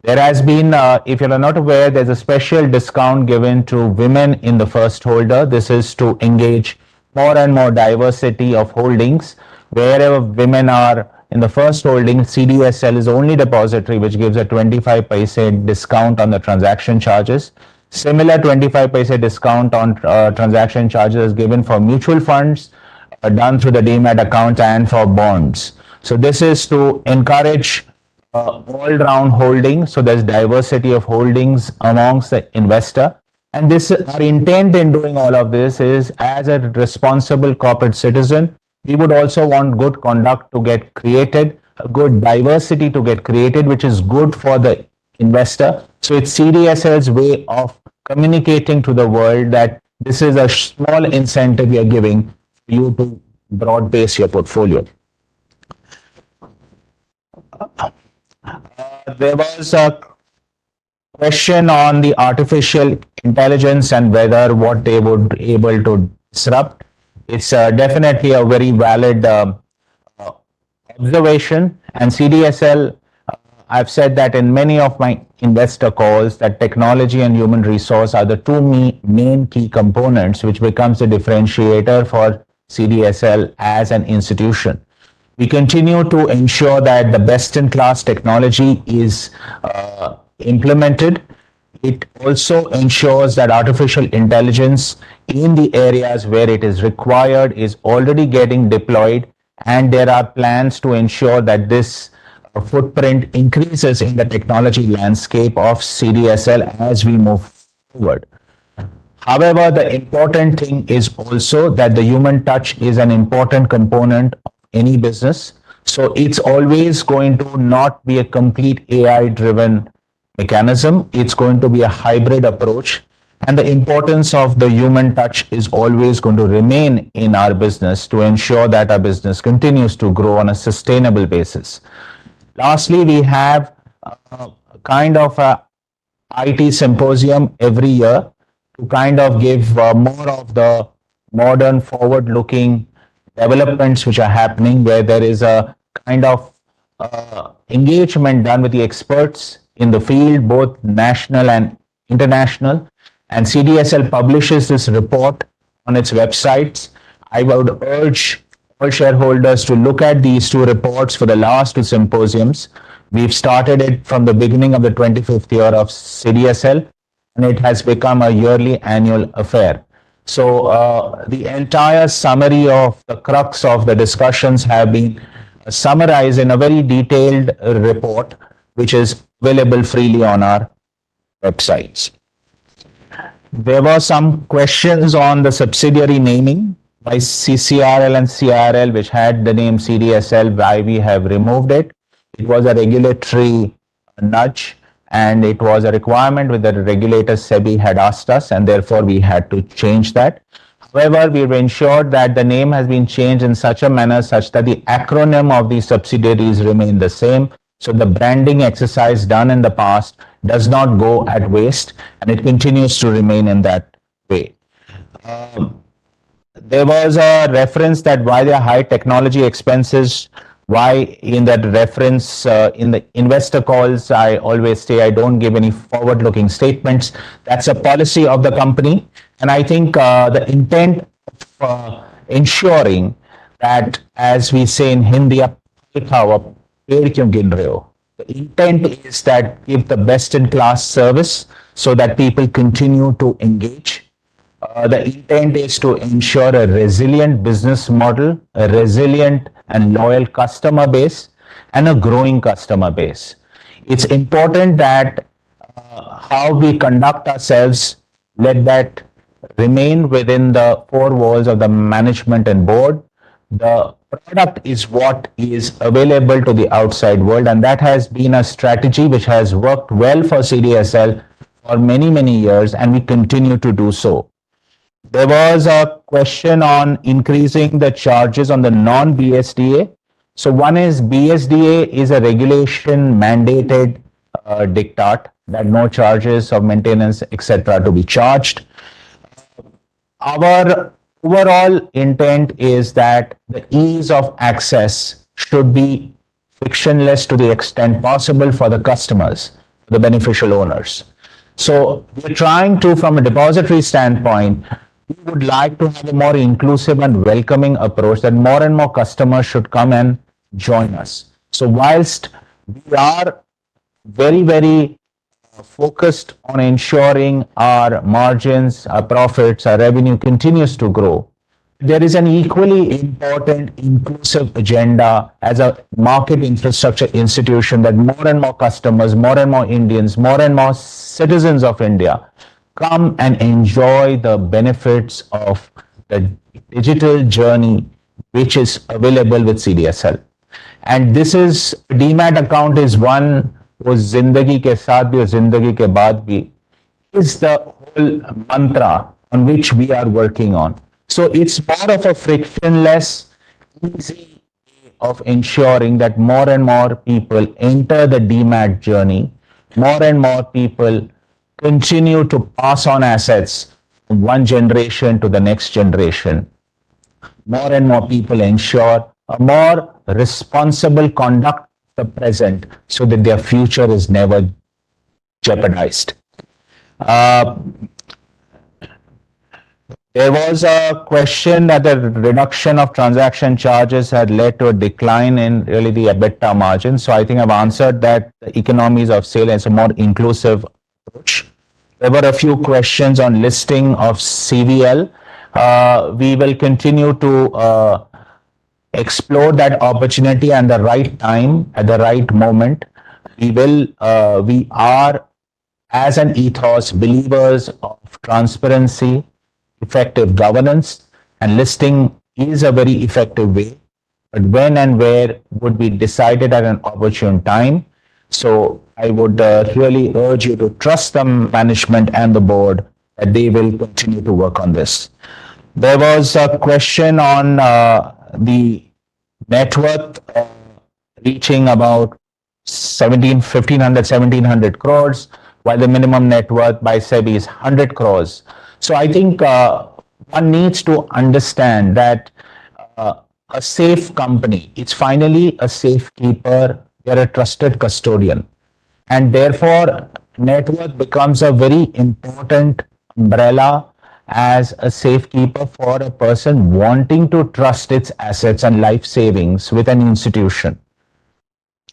There has been, if you are not aware, there's a special discount given to women in the first holder. This is to engage more and more diversity of holdings. Wherever women are in the first holding, CDSL is the only depository which gives a 25 paise discount on the transaction charges. Similar 25 paise discount on transaction charges is given for mutual funds done through the demat account and for bonds. So this is to encourage all-round holding, so there's diversity of holdings amongst the investor. And this, our intent in doing all of this is, as a responsible corporate citizen, we would also want good conduct to get created, good diversity to get created, which is good for the investor. So it's CDSL's way of communicating to the world that this is a small incentive we are giving for you to broad base your portfolio. There was a question on the artificial intelligence and whether what they would be able to disrupt. It's definitely a very valid observation, and CDSL, I've said that in many of my investor calls, that technology and human resource are the two main key components which becomes the differentiator for CDSL as an institution. We continue to ensure that the best-in-class technology is implemented. It also ensures that artificial intelligence in the areas where it is required is already getting deployed, and there are plans to ensure that this footprint increases in the technology landscape of CDSL as we move forward. However, the important thing is also that the human touch is an important component of any business. So it's always going to not be a complete AI driven mechanism. It's going to be a hybrid approach. And the importance of the human touch is always going to remain in our business to ensure that our business continues to grow on a sustainable basis. Lastly, we have kind of a IT symposium every year to kind of give more of the modern forward-looking developments which are happening, where there is a kind of engagement done with the experts in the field, both national and international. And CDSL publishes this report on its websites. I would urge all shareholders to look at these two reports for the last two symposiums. We've started it from the beginning of the 25th year of CDSL, and it has become a yearly annual affair. So the entire summary of the crux of the discussions have been summarized in a very detailed report, which is available freely on our websites. There were some questions on the subsidiary naming by CCRL and CRL, which had the name CDSL, why we have removed it. It was a regulatory nudge, and it was a requirement which the regulator SEBI had asked us, and therefore we had to change that. However, we've ensured that the name has been changed in such a manner such that the acronym of these subsidiaries remain the same. So the branding exercise done in the past does not go at waste, and it continues to remain in that way. There was a reference that why there are high technology expenses. Why in that reference in the investor calls, I always say I don't give any forward-looking statements. That's a policy of the company. And I think the intent of ensuring that, as we say in Hindi, the intent is that give the best-in-class service so that people continue to engage. The intent is to ensure a resilient business model, a resilient and loyal customer base, and a growing customer base. It's important that how we conduct ourselves, let that remain within the four walls of the management and board. The product is what is available to the outside world, and that has been a strategy which has worked well for CDSL for many, many years, and we continue to do so. There was a question on increasing the charges on the non-BSDA. So one is BSDA is a regulation mandated diktat that no charges of maintenance, etc. to be charged. Our overall intent is that the ease of access should be frictionless to the extent possible for the customers, the beneficial owners. So we're trying to, from a depository standpoint, we would like to have a more inclusive and welcoming approach that more and more customers should come and join us. So whilst we are very, very focused on ensuring our margins, our profits, our revenue continues to grow, there is an equally important inclusive agenda as a market infrastructure institution that more and more customers, more and more Indians, more and more citizens of India come and enjoy the benefits of the digital journey which is available with CDSL. And this is, demat account is one वो जिंदगी के साथ भी और जिंदगी के बाद भी is the whole mantra on which we are working on. So it's more of a frictionless, easy way of ensuring that more and more people enter the demat journey, more and more people continue to pass on assets from one generation to the next generation. More and more people ensure a more responsible conduct the present so that their future is never jeopardized. There was a question that the reduction of transaction charges had led to a decline in really the EBITDA margin. So I think I've answered that the economies of scale is a more inclusive approach. There were a few questions on listing of CVL. We will continue to explore that opportunity and the right time at the right moment. We are, as an ethos, believers of transparency, effective governance, and listing is a very effective way. But when and where would be decided at an opportune time. So I would really urge you to trust the management and the board that they will continue to work on this. There was a question on the net worth reaching about 1,500 crores, while the minimum net worth by SEBI is 100 crores. So I think one needs to understand that a safe company, it's finally a safekeeper, they're a trusted custodian. And therefore, net worth becomes a very important umbrella as a safekeeper for a person wanting to trust its assets and life savings with an institution.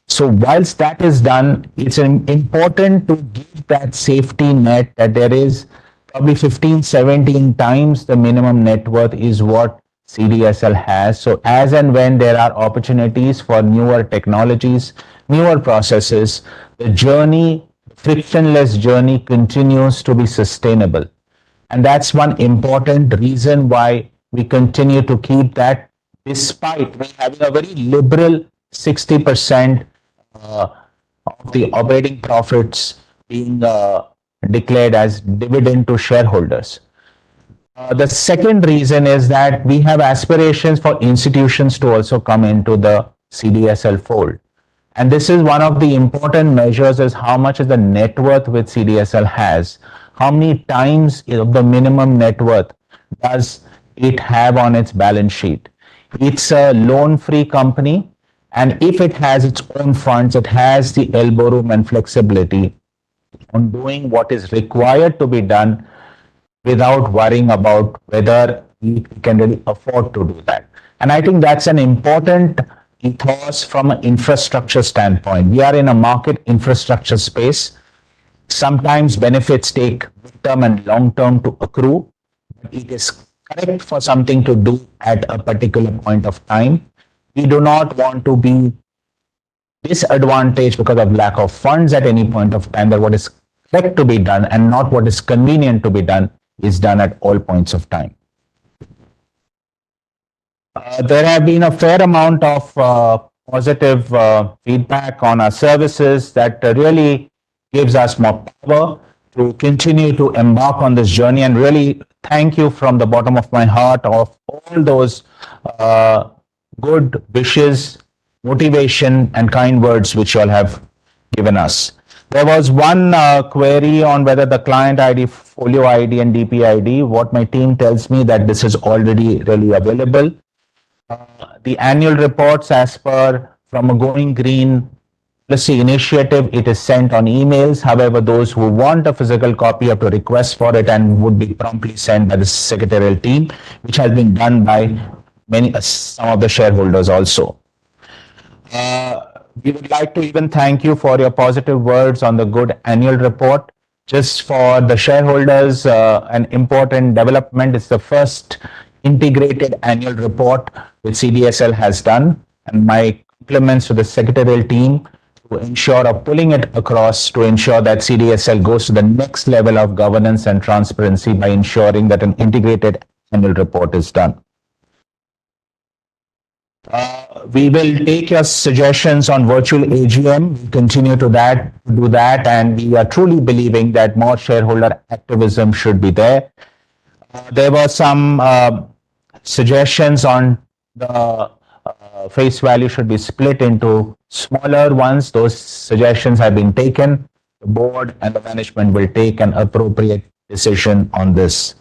So whilst that is done, it's important to give that safety net that there is probably 15, 17 times the minimum net worth is what CDSL has. So as and when there are opportunities for newer technologies, newer processes, the journey, frictionless journey continues to be sustainable. And that's one important reason why we continue to keep that, despite we having a very liberal 60% of the operating profits being declared as dividend to shareholders. The second reason is that we have aspirations for institutions to also come into the CDSL fold. And this is one of the important measures, is how much is the net worth which CDSL has. How many times of the minimum net worth does it have on its balance sheet? It's a loan-free company, and if it has its own funds, it has the elbow room and flexibility on doing what is required to be done without worrying about whether we can really afford to do that. And I think that's an important ethos from an infrastructure standpoint. We are in a market infrastructure space. Sometimes benefits take mid-term and long-term to accrue. But it is correct for something to do at a particular point of time. We do not want to be disadvantaged because of lack of funds at any point of time, that what is correct to be done and not what is convenient to be done is done at all points of time. There have been a fair amount of positive feedback on our services that really gives us more power to continue to embark on this journey, and really thank you from the bottom of my heart of all those good wishes, motivation, and kind words which you all have given us. There was one query on whether the client ID, folio ID, and DP ID. What my team tells me that this is already really available. The annual reports, as per from a Going Green policy initiative, it is sent on emails. However, those who want a physical copy have to request for it and would be promptly sent by the secretarial team, which has been done by some of the shareholders also. We would like to even thank you for your positive words on the good annual report. Just for the shareholders, an important development is the first integrated annual report which CDSL has done, and my compliments to the secretarial team to ensure of pulling it across to ensure that CDSL goes to the next level of governance and transparency by ensuring that an integrated annual report is done. We will take your suggestions on virtual AGM. We continue to do that, and we are truly believing that more shareholder activism should be there. There were some suggestions on the face value should be split into smaller ones. Those suggestions have been taken. The board and the management will take an appropriate decision on this.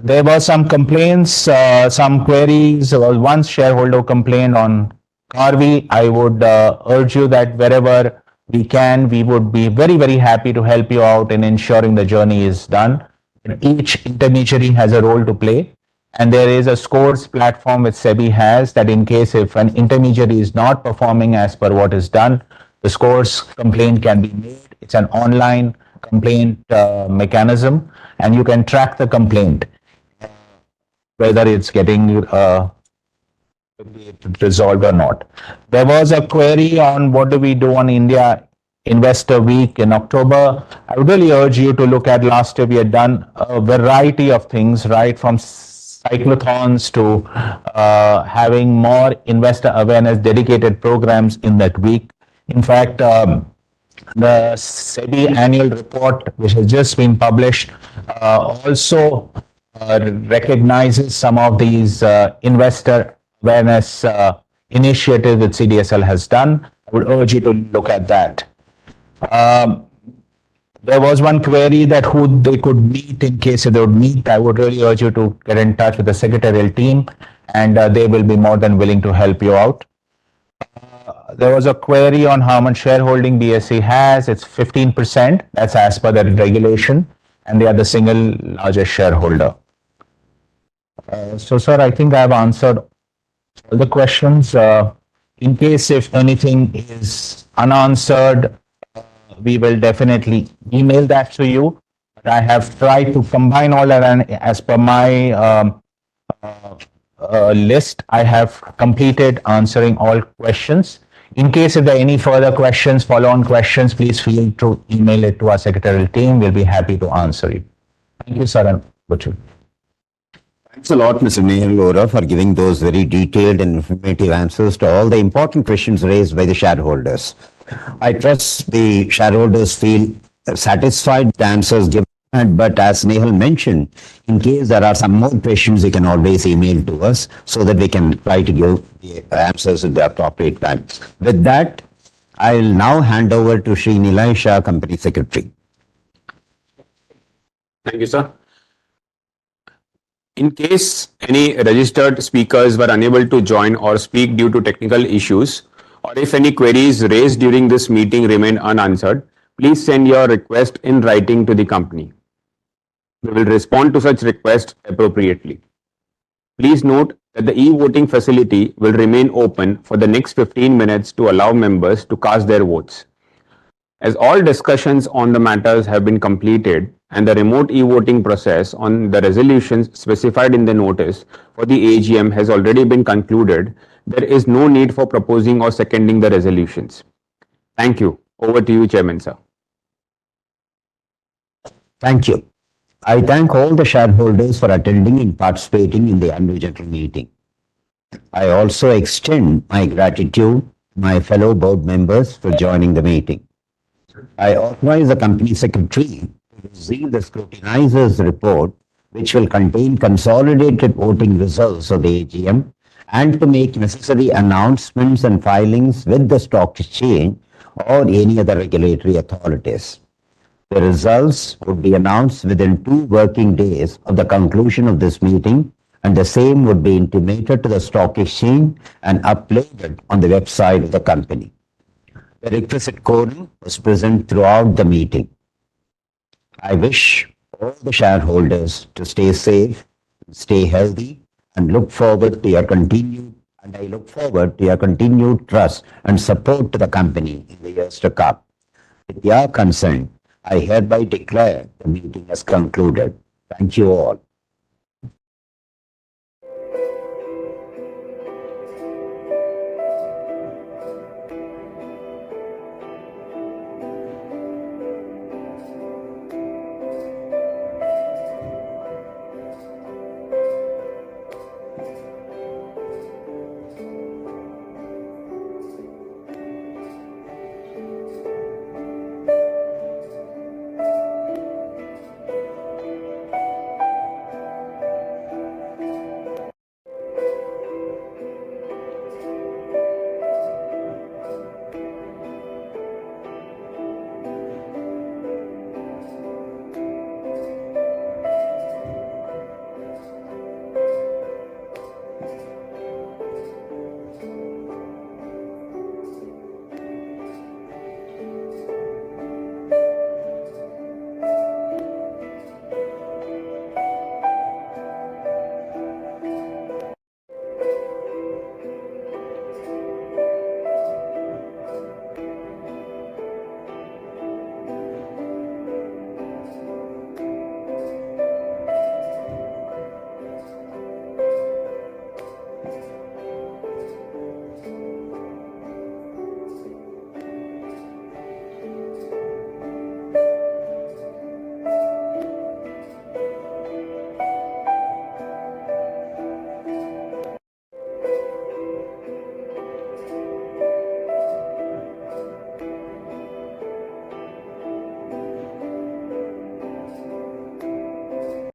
There were some complaints, some queries. One shareholder complained on Carvi. I would urge you that wherever we can, we would be very, very happy to help you out in ensuring the journey is done. And each intermediary has a role to play. And there is a scores platform which SEBI has, that in case if an intermediary is not performing as per what is done, the scores complaint can be made. It's an online complaint mechanism, and you can track the complaint, whether it's getting be resolved or not. There was a query on what do we do on India Investor Week in October. I would really urge you to look at last year we had done a variety of things, right from cyclothons to having more investor awareness dedicated programs in that week. In fact, the SEBI annual report, which has just been published, also recognizes some of these investor awareness initiatives that CDSL has done. I would urge you to look at that. There was one query that who they could meet in case they would meet. I would really urge you to get in touch with the secretarial team, and they will be more than willing to help you out. There was a query on how much shareholding BSE has. It's 15%. That's as per the regulation, and they are the single largest shareholder. So, sir, I think I've answered all the questions. In case if anything is unanswered, we will definitely email that to you. But I have tried to combine all that, and as per my list, I have completed answering all questions. In case if there are any further questions, follow-on questions, please feel to email it to our secretarial team. We'll be happy to answer you. Thank you, sir. And Butchu. Thanks a lot, Mr. Nehal Vora, for giving those very detailed and informative answers to all the important questions raised by the shareholders. I trust the shareholders feel satisfied with the answers given, but as Nehal mentioned, in case there are some more questions, you can always email to us so that we can try to give the answers at the appropriate time. With that, I will now hand over to Sri Nilay Shah, Company Secretary. Thank you, sir. In case any registered speakers were unable to join or speak due to technical issues, or if any queries raised during this meeting remain unanswered, please send your request in writing to the company. We will respond to such requests appropriately. Please note that the e-voting facility will remain open for the next 15 minutes to allow members to cast their votes. As all discussions on the matters have been completed and the remote e-voting process on the resolutions specified in the notice for the AGM has already been concluded, there is no need for proposing or seconding the resolutions. Thank you. Over to you, Chairman, sir. Thank you. I thank all the shareholders for attending and participating in the annual general meeting. I also extend my gratitude to my fellow board members for joining the meeting. I authorize the company secretary to receive the scrutinizer's report, which will contain consolidated voting results of the AGM, and to make necessary announcements and filings with the stock exchange or any other regulatory authorities. The results would be announced within 2 working days of the conclusion of this meeting, and the same would be intimated to the stock exchange and uploaded on the website of the company. The requisite quorum was present throughout the meeting. I wish all the shareholders to stay safe, stay healthy, and look forward to your continued trust and support to the company in the years to come. With your consent, I hereby declare the meeting has concluded. Thank you all.